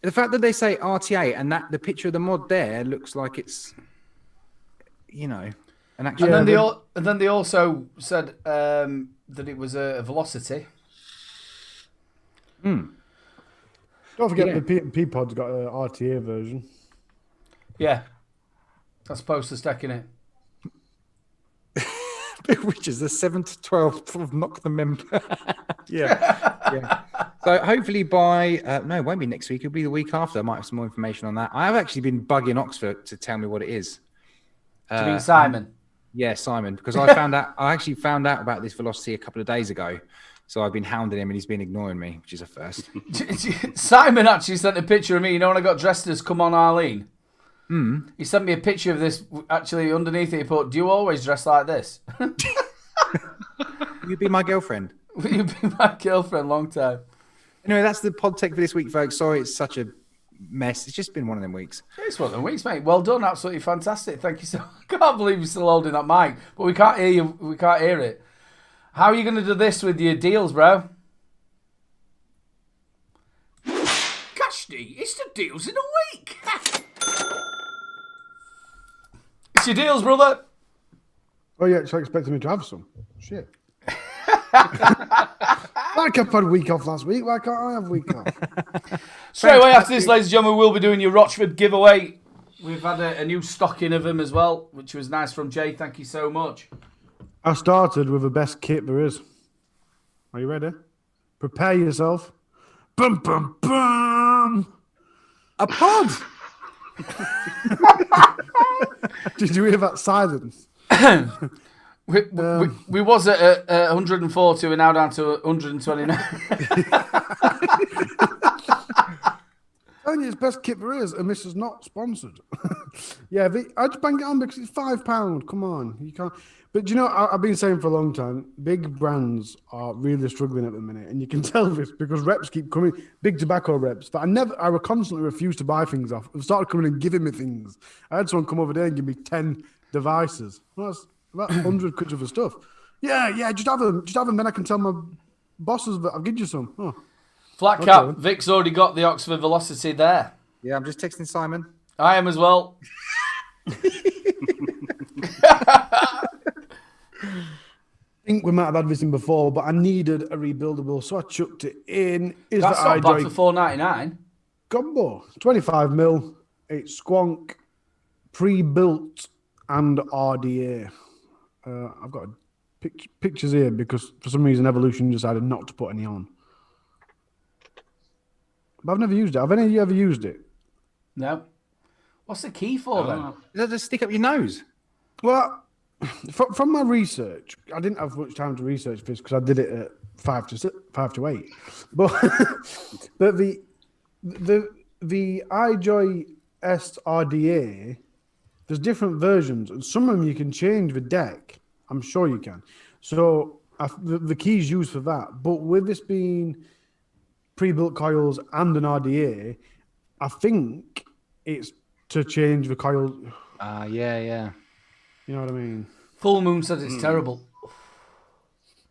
S2: the fact that they say RTA and that the picture of the mod there looks like it's, an actual...
S1: And then they also said that it was a Velocity.
S4: Don't forget the P&P pod's got an RTA version.
S1: Yeah. That's poster stacking it.
S2: Which is the 7th to 12th of Knock the Member. Yeah. So hopefully by no, it won't be next week. It'll be the week after. I might have some more information on that. I have actually been bugging Oxford to tell me what it is.
S1: Do you mean Simon?
S2: Yeah, Simon, because I found out. I actually found out about this velocity a couple of days ago. So I've been hounding him, and he's been ignoring me, which is a first.
S1: Simon actually sent a picture of me. You know when I got dressed as Come On Arlene? He sent me a picture of this. Actually, underneath it, he put, "Do you always dress like this?"
S2: You'd be my girlfriend.
S1: You've been my girlfriend long time.
S2: Anyway, that's the pod tech for this week, folks. Sorry, it's such a mess. It's just been one of them weeks.
S1: It's one of the weeks, mate. Well done, absolutely fantastic. Thank you so much. I can't believe you're still holding that mic, but we can't hear you. We can't hear it. How are you going to do this with your deals, bro?
S5: Cashty, it's the deals in a week.
S1: It's your deals, brother.
S4: Oh, yeah, so expecting me to have some. Shit. Like I've had a week off last week. Why can't I have a week off?
S1: Straight away after this, ladies and gentlemen, we'll be doing your Rochford giveaway. We've had a new stocking of them as well, which was nice from Jay. Thank you so much.
S4: I started with the best kit there is. Are you ready? Prepare yourself. Bum, bum, bum.
S2: A pod.
S4: Did you hear that silence?
S1: We was at 140, we're now down to 129.
S4: Telling you it's best kit there is, and this is not sponsored. Yeah, I just bang it on because it's £5. Come on, you can't. But you know, I've been saying for a long time, big brands are really struggling at the minute, and you can tell this because reps keep coming, big tobacco reps. But I would constantly refuse to buy things off. They've started coming and giving me things. I had someone come over there and give me 10 devices. Well, that's about 100 quid of the stuff. Yeah, just have them. Then I can tell my bosses that I'll give you some. Oh.
S1: Flat cap, Vic's already got the Oxford Velocity there.
S2: Yeah, I'm just texting Simon.
S1: I am as well.
S4: I think we might have had this in before, but I needed a rebuildable, so I chucked it in.
S1: That's not bad for $4.99.
S4: Combo, 25mm. It's squonk, pre-built, and RDA. I've got pictures here because for some reason Evolution decided not to put any on. But I've never used it. Have any of you ever used it?
S1: No. What's the key for then?
S2: Does that just stick up your nose?
S4: Well, from my research, I didn't have much time to research this because I did it at 5 to 8. But the iJoy S RDA, there's different versions, and some of them you can change the deck. I'm sure you can. So the key's used for that. But with this being pre-built coils and an RDA, I think it's to change the coil.
S2: Yeah.
S4: You know what I mean?
S1: Full Moon says it's terrible.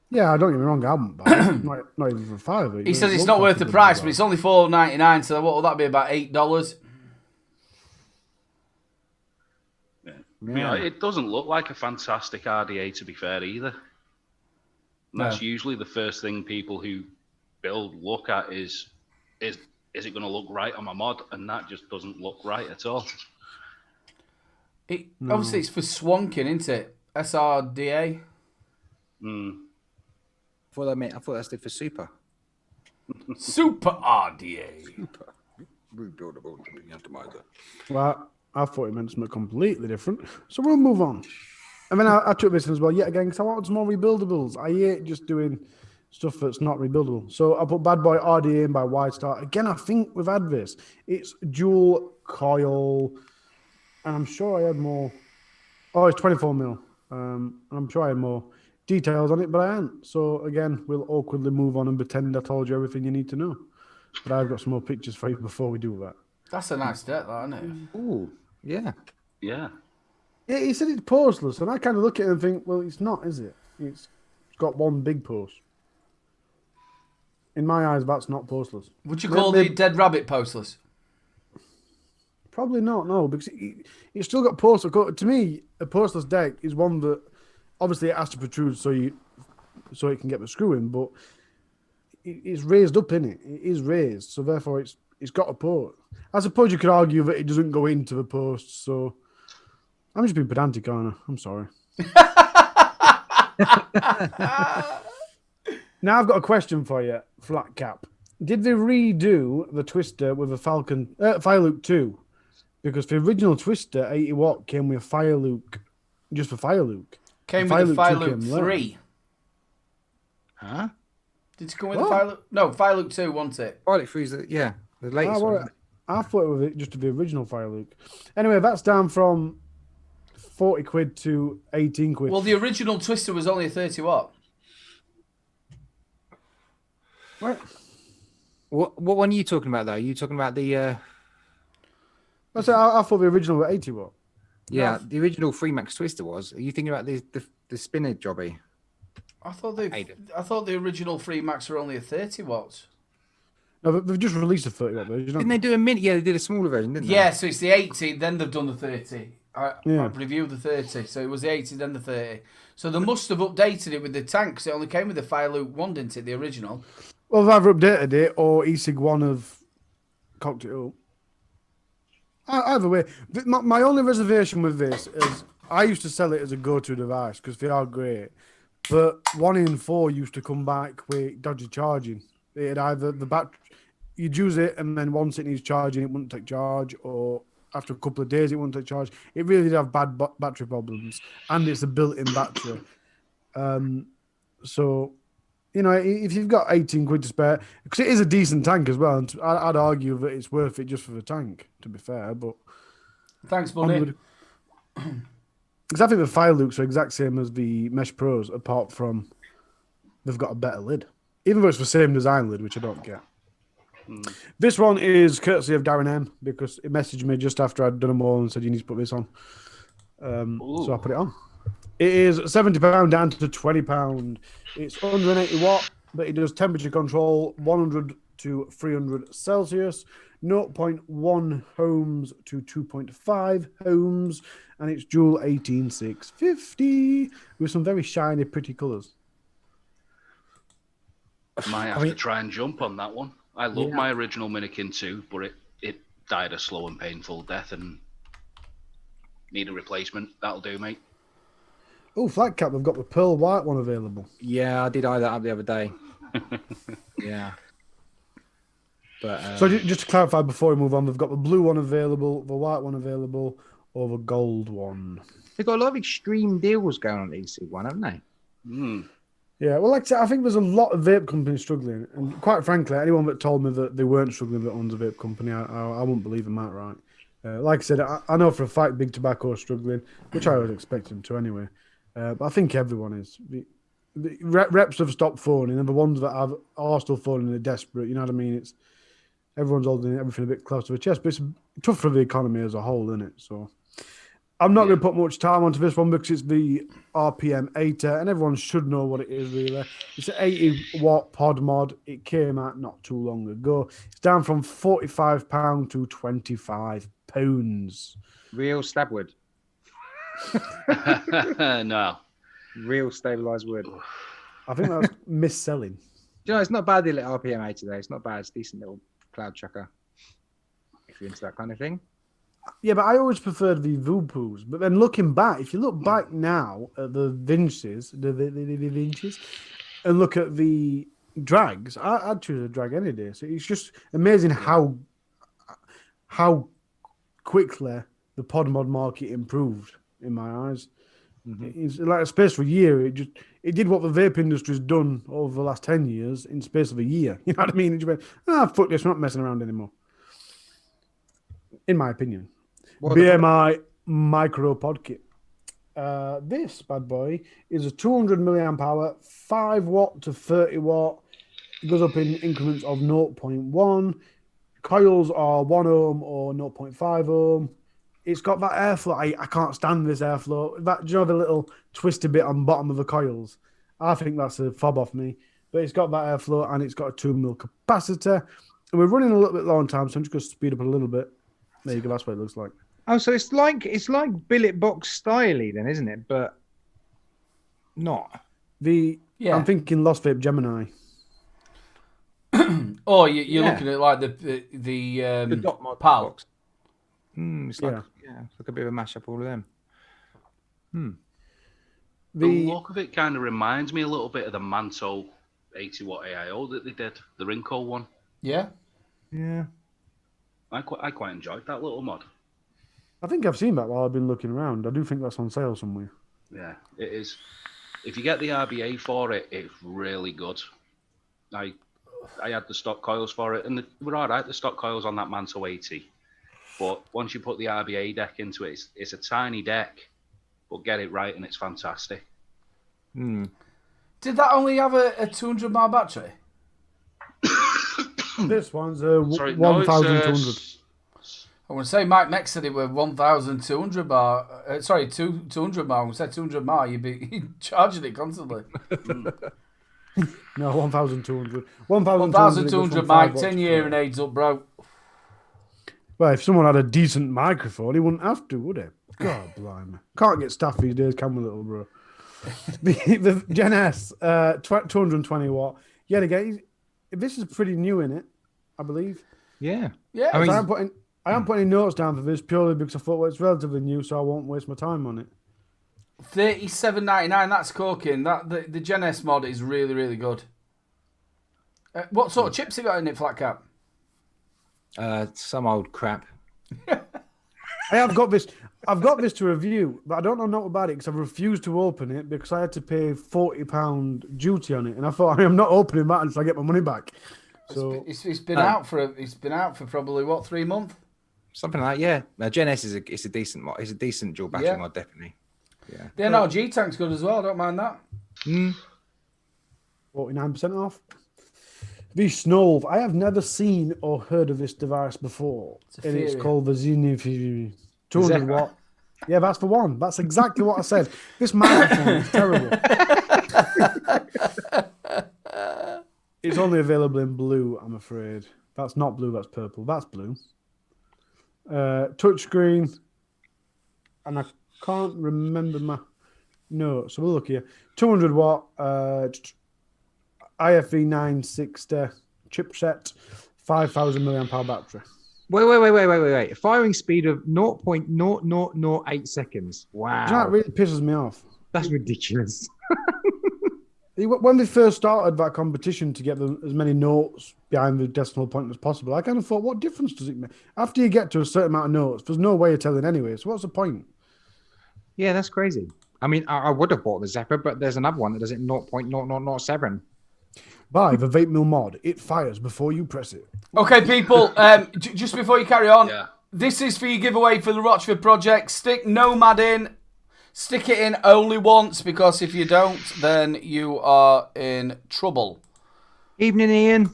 S4: Yeah, don't get me wrong, I haven't bought it. not even for £5.
S1: He says it's not worth the price, but it's only $4.99, so what will that be, about $8?
S3: Yeah, it doesn't look like a fantastic RDA, to be fair, either. And that's usually the first thing people who build look at is it going to look right on my mod? And that just doesn't look right at all.
S1: Obviously, it's for swanking, isn't it? SRDA.
S2: I thought that stood for super.
S1: Super RDA.
S2: Super. Rebuildable atomizer.
S4: Well, I thought it meant something completely different. So we'll move on. And then I took this as well, yet again, because I wanted some more rebuildables. I hate just doing stuff that's not rebuildable. So I put Bad Boy RDA in by Wide Star. Again, I think we've had this. It's dual coil. And I'm sure I had more. Oh, it's 24mm. And I'm sure I had more details on it, but I hadn't. So again, we'll awkwardly move on and pretend I told you everything you need to know. But I've got some more pictures for you before we do that.
S1: That's a nice deck, that, isn't it?
S2: Ooh, yeah.
S3: Yeah.
S4: Yeah, he said it's postless, and I kind of look at it and think, well, it's not, is it? It's got one big post. In my eyes, that's not postless.
S1: Would you call the Dead Rabbit postless?
S4: Probably not, no, because it's still got postless. To me, a postless deck is one that obviously it has to protrude so it can get the screw in, but it's raised up in it. It is raised, so therefore it's got a post. I suppose you could argue that it doesn't go into the post, so I'm just being pedantic, aren't I? I'm sorry. Now I've got a question for you, Flat Cap. Did they redo the Twister with a Fire Luke 2? Because the original Twister 80 watt came with Fire Luke, just for Fire Luke.
S1: Came
S4: Fire
S1: with the
S4: Luke
S1: Fire
S4: 2
S1: Luke
S4: came later.
S1: 3.
S2: Huh?
S1: Did it come with the Fire Luke? No, Fire Luke 2, wasn't it?
S2: Violet Freeze, the latest one.
S4: I thought it was just the original Fire Luke. Anyway, that's down from 40 quid to 18 quid.
S1: Well, the original Twister was only a 30 watt.
S4: What?
S2: What one are you talking about, though? Are you talking about the...
S4: I thought the original was 80 watt.
S2: Yeah, the original Freemax Twister was. Are you thinking about the spinner jobby?
S1: I thought the original Free Max were only a 30 watts.
S4: No, they've just released a 30 watt version.
S2: Didn't they do a mini? Yeah, they did a smaller version, didn't they?
S1: Yeah, so it's the 80, then they've done the 30. I
S4: Yeah.
S1: reviewed the 30, so it was the 80, then the 30. So they must have updated it with the tank, because it only came with the Fire Luke 1, didn't it, the original?
S4: Well, they've either updated it or e-cig 1 have cocked it up. Either way, my only reservation with this is I used to sell it as a go-to device because they are great. But 1 in 4 used to come back with dodgy charging. It had either the battery, you'd use it and then once it needs charging, it wouldn't take charge, or after a couple of days, it wouldn't take charge. It really did have bad battery problems, and it's a built-in battery. So, you know, if you've got 18 quid to spare, because it is a decent tank as well, and I'd argue that it's worth it just for the tank, to be fair. But
S1: Thanks, buddy.
S4: Because I think the Fire Lukes are exact same as the Mesh Pros, apart from they've got a better lid. Even though it's the same design lid, which I don't get. This one is courtesy of Darren M, because he messaged me just after I'd done them all and said you need to put this on. So I put it on. It is £70 down to £20. It's 180 watt, but it does temperature control 100 to 300 Celsius, 0.1 ohms to 2.5 ohms, and it's dual 18650 with some very shiny, pretty colours.
S3: Might have to try and jump on that one. I love my original Minikin too, but it died a slow and painful death and need a replacement. That'll do, mate.
S4: Oh, Flat Cap, they've got the pearl white one available.
S2: Yeah, I did eye that up the other day. Yeah. But
S4: So just to clarify before we move on, they've got the blue one available, the white one available, or the gold one.
S2: they've got a lot of extreme deals going on at EC1, haven't they?
S4: Yeah, well, like I said, I think there's a lot of vape companies struggling, and quite frankly, anyone that told me that they weren't struggling that owns a vape company, I wouldn't believe them outright. Like I said, I know for a fact Big Tobacco is struggling, which I was expecting to anyway. But I think everyone is. The reps have stopped phoning, and the ones that are still phoning are desperate. You know what I mean? It's everyone's holding everything a bit close to the chest, but it's tough for the economy as a whole, isn't it? So I'm not going to put much time onto this one because it's the RPM 80, and everyone should know what it is, really. It's an 80 watt pod mod. It came out not too long ago. It's down from £45 to £25.
S2: Real stab wood.
S3: No.
S2: Real stabilised wood.
S4: I think that's mis-selling.
S2: You know, it's not bad, the little RPM 80 today. It's not bad. It's a decent little cloud chucker. If you're into that kind of thing.
S4: Yeah, but I always preferred the Vupus. But then looking back, if you look back now at the Vinces, the Vinces, and look at the drags, I'd choose a drag any day. So it's just amazing how quickly the pod mod market improved in my eyes. It's like a space for a year. It did what the vape industry's done over the last 10 years in space of a year. You know what I mean? It just went, fuck this, we're not messing around anymore. In my opinion. BMI Micro Pod Kit. This bad boy is a 200 milliamp hour, 5 watt to 30 watt. It goes up in increments of 0.1. Coils are 1 ohm or 0.5 ohm. It's got that airflow. I can't stand this airflow. Do you know the little twisty bit on the bottom of the coils? I think that's a fob off me. But it's got that airflow and it's got a 2 mil capacitor. And we're running a little bit low on time, so I'm just going to speed up a little bit. There you go. That's what it looks like.
S2: Oh, so it's like billet box styley then, isn't it? But not.
S4: I'm thinking Lost Vape Gemini.
S1: Oh, you're looking at like the
S2: dot mod
S1: PAL.
S2: box. It's like it's like a bit of a mashup of all of them.
S3: The look of it kind of reminds me a little bit of the Manto 80 watt AIO that they did, the Rinco one.
S1: Yeah.
S2: Yeah.
S3: I quite enjoyed that little mod.
S4: I think I've seen that while I've been looking around. I do think that's on sale somewhere.
S3: Yeah, it is. If you get the RBA for it, it's really good. I had the stock coils for it, and they were all right. The stock coils on that Manto 80, but once you put the RBA deck into it, it's a tiny deck, but get it right and it's fantastic.
S1: Did that only have a 200 mAh battery?
S4: This one's
S3: Sorry, no,
S4: 1,200.
S1: I want to say Mike Mex said it were 1,200 bar. 200 mAh. We said 200 mAh. You'd be charging it constantly.
S4: No, 1,200.
S1: 1,200 Mike. 10 year and AIDS up, bro.
S4: Well, if someone had a decent microphone, he wouldn't have to, would he? God, blimey. Can't get staff these days, can we, little bro? the Gen S, 220 watt. Yeah, again, this is pretty new in it, I believe.
S2: Yeah.
S1: Yeah.
S2: I mean,
S4: I am putting notes down for this purely because I thought, well, it's relatively new, so I won't waste my time on it.
S1: $37.99. That's corking. The Gen S mod is really, really good. What sort of chips have you got in it, Flat Cap?
S2: some old crap.
S4: I've got this to review, but I don't know not about it because I've refused to open it because I had to pay £40 duty on it, and I thought I'm not opening that until I get my money back. So
S1: It's been out for probably what, 3 months?
S2: Something like that, yeah. Gen S is a decent mod. It's a decent dual battery mod, definitely. Yeah.
S1: The NRG tank's good as well. I don't mind that.
S4: 49% off. The Snove. I have never seen or heard of this device before. It's called the Zenith 200 watt. Yeah, that's the one. That's exactly what I said. This microphone is terrible. It's only available in blue, I'm afraid. That's not blue, that's purple. That's blue. Touchscreen. And I can't remember my notes. So we'll look here. 200 watt IFE 960 chipset, 5,000 milliamp hour battery.
S2: Wait. Firing speed of 0.0008 seconds. Wow.
S4: That really pisses me off.
S2: That's ridiculous.
S4: When they first started that competition to get as many notes behind the decimal point as possible, I kind of thought, what difference does it make? After you get to a certain amount of notes, there's no way of telling anyway. So what's the point?
S2: Yeah, that's crazy. I mean, I would have bought the Zephyr, but there's another one that does it 0.0007.
S6: Buy the Vapemill mod. It fires before you press it.
S1: Okay, people, just before you carry on, this is for your giveaway for the Rochford project. Stick Nomad in. Stick it in only once, because if you don't, then you are in trouble.
S2: Evening, Ian.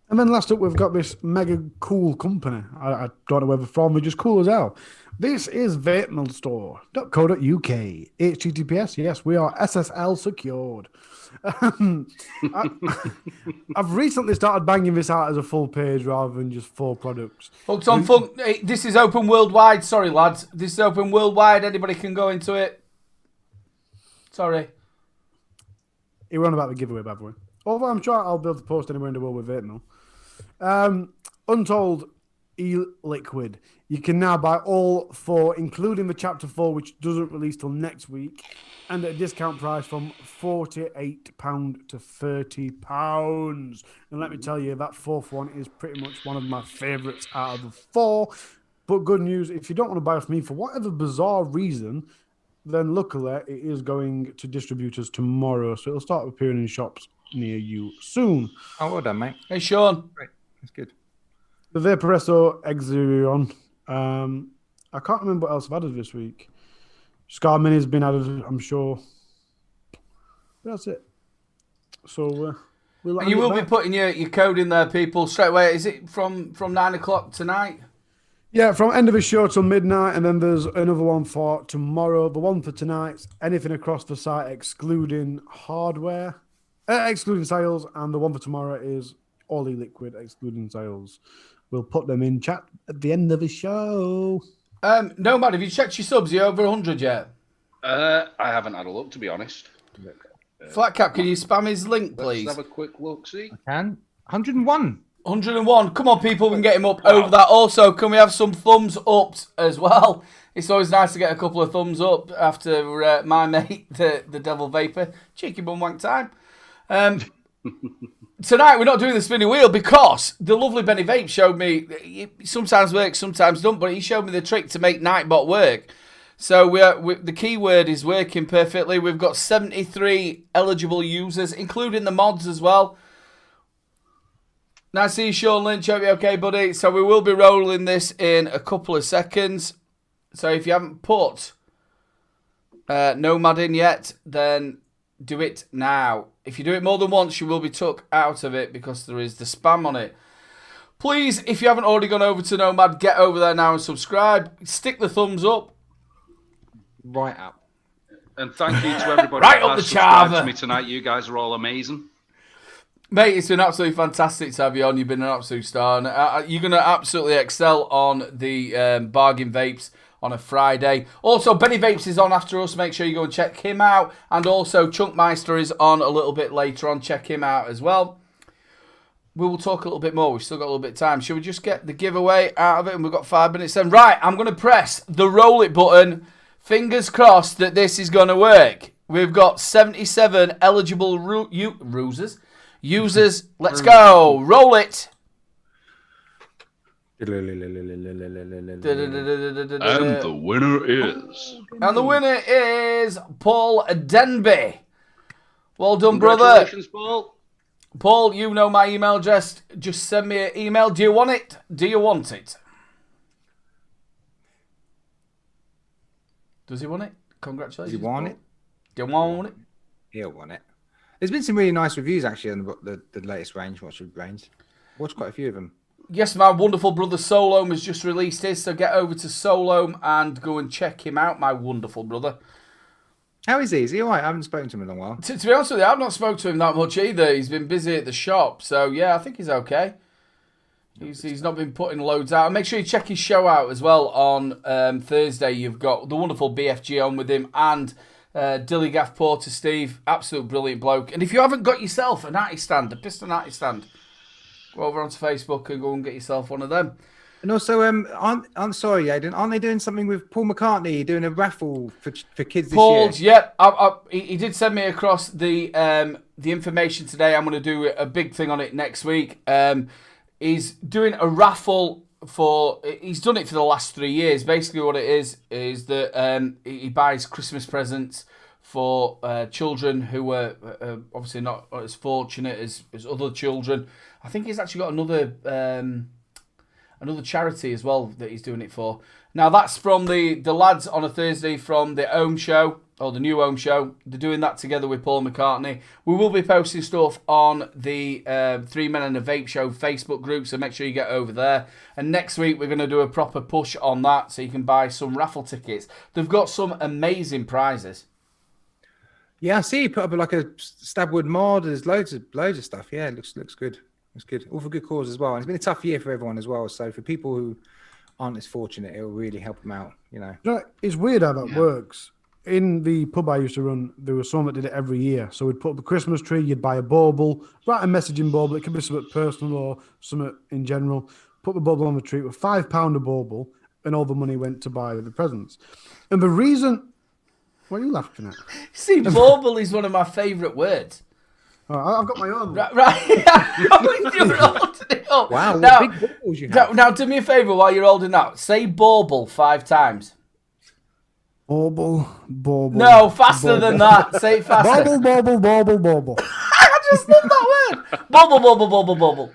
S4: And then last up, we've got this mega cool company. I don't know whether from, they're just cool as hell. This is vapemillstore.co.uk. HTTPS, yes, we are SSL secured. I've recently started banging this out as a full page rather than just 4 products.
S1: Hooked on Funk, this is open worldwide. Sorry, lads. This is open worldwide. Anybody can go into it. Sorry.
S4: You're on about the giveaway, by the way. Although I'm sure I'll be able to post anywhere in the world with Vapemill. Untold e-liquid. You can now buy all 4, including the chapter 4, which doesn't release till next week, and at a discount price from £48 to £30. And let me tell you, that 4th one is pretty much one of my favourites out of the 4. But good news, if you don't want to buy from me for whatever bizarre reason, then luckily it is going to distributors tomorrow, so it'll start appearing in shops near you soon.
S2: Oh, well done, mate.
S1: Hey, Sean.
S2: Great. That's good.
S4: The Vaporesso Exerion. I can't remember what else I've added this week. Scar Mini's been added, I'm sure. But that's it. So
S1: And you will be putting your code in there, people, straight away. Is it from 9 o'clock tonight?
S4: Yeah, from end of the show till midnight, and then there's another one for tomorrow. The one for tonight's anything across the site excluding hardware, excluding sales, and the one for tomorrow is all e-liquid excluding sales. We'll put them in chat at the end of the show.
S1: Nomad, have you checked your subs? Are you over 100 yet?
S3: I haven't had a look, to be honest.
S1: Flat Cap, can you spam his link, please?
S3: Let's have a quick look, see.
S2: I can. 101.
S1: 101. Come on, people, we can get him up over that. Also, can we have some thumbs up as well? It's always nice to get a couple of thumbs up after my mate, the Devil Vapor. Cheeky bum wank time. tonight we're not doing the spinning wheel because the lovely Benny Vape showed me, it sometimes works, sometimes don't, but he showed me the trick to make Nightbot work. So the keyword is working perfectly. We've got 73 eligible users, including the mods as well. Nice to see you, Sean Lynch. Hope you're okay, buddy. So we will be rolling this in a couple of seconds. So if you haven't put Nomad in yet, then do it now. If you do it more than once, you will be took out of it because there is the spam on it. Please, if you haven't already gone over to Nomad, get over there now and subscribe. Stick the thumbs up.
S2: Right up.
S3: And thank you to everybody
S1: Right
S3: that
S1: up
S3: has
S1: the
S3: subscribed
S1: chava.
S3: to me tonight. You guys are all amazing.
S1: Mate, it's been absolutely fantastic to have you on. You've been an absolute star. And you're going to absolutely excel on the bargain vapes on a Friday. Also, Benny Vapes is on after us. Make sure you go and check him out. And also, Chunkmeister is on a little bit later on. Check him out as well. We will talk a little bit more. We've still got a little bit of time. Should we just get the giveaway out of it? And we've got 5 minutes then. Right, I'm going to press the roll it button. Fingers crossed that this is going to work. We've got 77 eligible users. Let's go. Roll it.
S3: And the winner is...
S1: And the winner is Paul Denby. Well done, brother.
S3: Congratulations, Paul.
S1: Paul, you know my email address. Just send me an email. Do you want it? Do you want it? Does he want it? Congratulations.
S2: Does he want
S1: Paul.
S2: it?
S1: Do you want it?
S2: He'll want it. There's been some really nice reviews actually on the latest range. Watched quite a few of them.
S1: Yes, my wonderful brother Solome has just released his, so get over to Solome and go and check him out, my wonderful brother.
S2: How is he? Is he all right? I haven't spoken to him in a while.
S1: To be honest with you, I've not spoken to him that much either. He's been busy at the shop, so yeah, I think he's okay. He's not been putting loads out. And make sure you check his show out as well on Thursday. You've got the wonderful BFG on with him and Dilly Gaff Porter Steve. Absolute brilliant bloke. And if you haven't got yourself a natty stand, a piston natty stand, go over onto Facebook and go and get yourself one of them.
S2: And also, I'm sorry, Aidan, aren't they doing something with Paul McCartney, doing a raffle for kids this
S1: Paul's,
S2: year?
S1: yeah. He did send me across the information today. I'm going to do a big thing on it next week. He's doing a raffle he's done it for the last 3 years. Basically what it is that he buys Christmas presents for children who were obviously not as fortunate as other children. I think he's actually got another charity as well that he's doing it for. Now that's from the lads on a Thursday from the Ohm Show, or the new Ohm Show. They're doing that together with Paul McCartney. We will be posting stuff on the 3 Men and a Vape Show Facebook group, so make sure you get over there. And next week we're going to do a proper push on that, so you can buy some raffle tickets. They've got some amazing prizes.
S2: Yeah, I see. You put up like a Stabwood mod. There's loads of stuff. Yeah, it looks good. It's good. All for good cause as well. And it's been a tough year for everyone as well. So for people who aren't as fortunate, it'll really help them out. You know,
S4: it's weird how that works. In the pub I used to run, there was someone that did it every year. So we'd put up a Christmas tree, you'd buy a bauble, write a message in bauble. It could be something personal or something in general. Put the bauble on the tree with £5 a bauble, and all the money went to buy the presents. And the reason, what are you laughing at?
S1: See, bauble is one of my favourite words.
S4: I've got my own.
S1: Right.
S2: wow,
S1: Now,
S2: what big balls you have.
S1: now, do me a favour while you're holding that. Say bauble 5 times.
S4: Bauble.
S1: No, faster than that. Say it faster.
S4: Bauble.
S1: I just love that word. Bauble.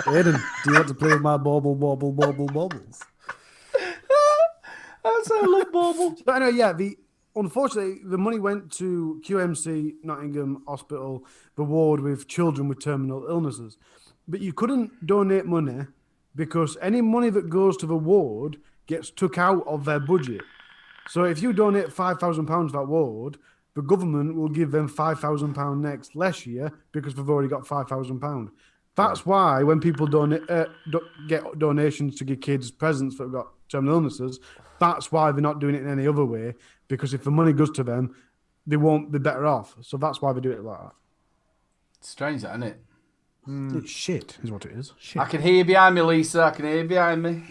S4: Aidan, do you want to play with my baubles?
S1: I love bauble.
S4: But anyway, unfortunately, the money went to QMC Nottingham Hospital, the ward with children with terminal illnesses. But you couldn't donate money because any money that goes to the ward gets took out of their budget. So if you donate £5,000 to that ward, the government will give them £5,000 next less year because they've already got £5,000. That's why when people get donations to give kids presents that have got terminal illnesses, that's why they're not doing it in any other way, because if the money goes to them, they won't be better off. So that's why they do it like that.
S1: It's strange, isn't it?
S4: It's shit, is what it is. Shit.
S1: I can hear you behind me, Lisa. I can hear you behind me.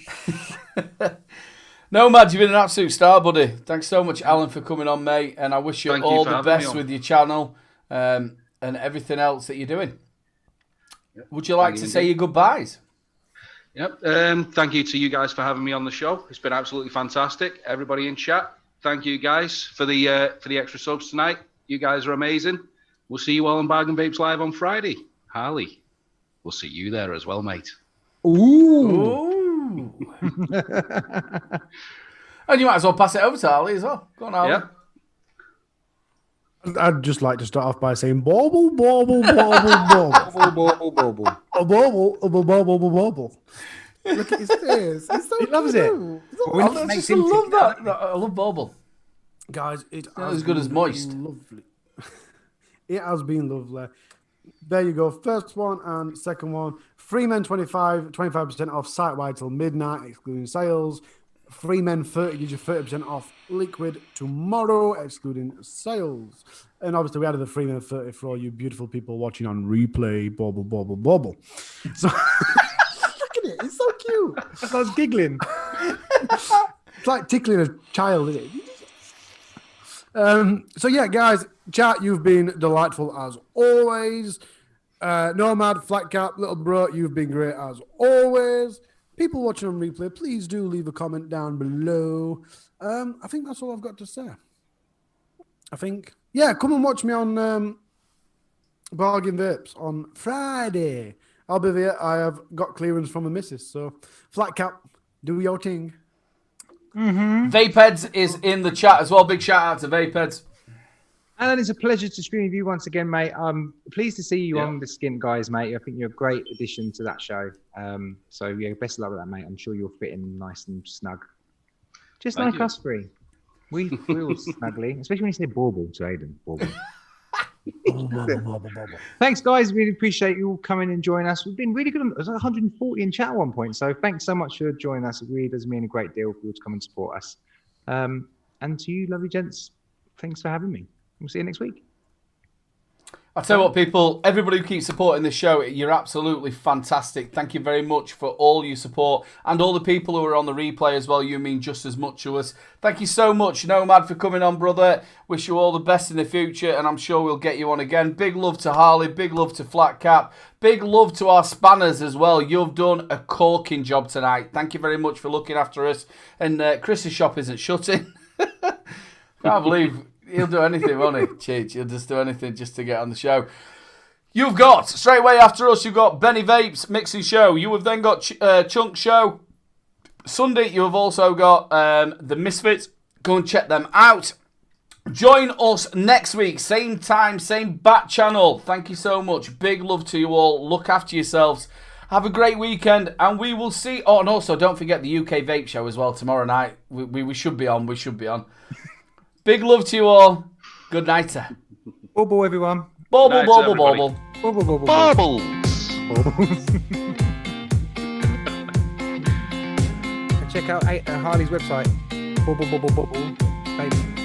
S1: Nomad, you've been an absolute star, buddy. Thanks so much, Alan, for coming on, mate. And I wish you all the best with your channel and everything else that you're doing. would you like
S3: Thank
S1: to
S3: you
S1: say
S3: indeed.
S1: your goodbyes?
S3: Yep. Thank you to you guys for having me on the show. It's been absolutely fantastic. Everybody in chat, thank you guys for the extra subs tonight. You guys are amazing. We'll see you all on Bargain Vapes Live on Friday. Harley, we'll see you there as well, mate.
S1: Ooh. And you might as well pass it over to Ali as well. Go on, Ali.
S3: Yep.
S4: I'd just like to start off by saying bobble, bobble, bobble, bobble.
S2: Bobble.
S4: A bobble, a bobble, a bobble.
S2: Look at his face. He's so
S4: He loves it.
S1: I just love that. I love Bobble.
S4: Guys, it
S1: Not
S4: has
S1: as good as
S4: been
S1: moist.
S4: Lovely. It has been lovely. There you go. First one and second one. Free men 25% off site-wide till midnight, excluding sales. Free men 30 gives you 30% off liquid tomorrow, excluding sales. And obviously, we added the free men 30 for all you beautiful people watching on replay. Bobble, bobble, bobble. So, look at it. It's so cute.
S2: I was giggling.
S4: It's like tickling a child, isn't it? So yeah, guys, chat, you've been delightful as always. Nomad, Flat Cap, Little Bro, you've been great as always. People watching on replay, please do leave a comment down below. I think that's all I've got to say. I think, yeah, come and watch me on Bargain Vapes on Friday. I'll be there. I have got clearance from the missus. So, Flat Cap, do your thing.
S1: Vapeheads is in the chat as well. Big shout out to Vapeheads.
S2: Alan, it's a pleasure to stream with you once again, mate. I'm pleased to see you
S3: Yeah.
S2: on the Skint Guys, mate. I think you're a great addition to that show. So yeah, best of luck with that, mate. I'm sure you'll fit in nice and snug. Just
S3: Thank
S2: like
S3: you.
S2: us three. We all snugly, especially when you say bauble to Aiden. Bauble. Thanks, guys. Really appreciate you all coming and joining us. We've been really good. It was 140 in chat at one point. So thanks so much for joining us. It really does mean a great deal for you to come and support us. And to you, lovely gents, thanks for having me. We'll see you next week.
S1: I tell you what, people, everybody who keeps supporting this show, you're absolutely fantastic. Thank you very much for all your support and all the people who are on the replay as well. You mean just as much to us. Thank you so much, Nomad, for coming on, brother. Wish you all the best in the future, and I'm sure we'll get you on again. Big love to Harley, big love to Flat Cap, big love to our spanners as well. You've done a corking job tonight. Thank you very much for looking after us. And Chris's shop isn't shutting. Can't believe... He'll do anything, won't he? Cheech, he'll just do anything just to get on the show. You've got, straight away after us, you've got Benny Vapes Mixing Show. You have then got Chunk Show. Sunday, you have also got The Misfits. Go and check them out. Join us next week, same time, same bat channel. Thank you so much. Big love to you all. Look after yourselves. Have a great weekend, and we will see. Oh, and also, don't forget the UK Vape Show as well tomorrow night. We should be on. We should be on. Big love to you all. Good night, sir.
S2: Bubble, everyone.
S1: Bobble,
S3: Night,
S1: bobble,
S3: everybody.
S1: bobble.
S2: Bubble, bubble,
S3: Bubbles!
S2: Check out Harley's website. Bubble, bubble, bubble. Baby.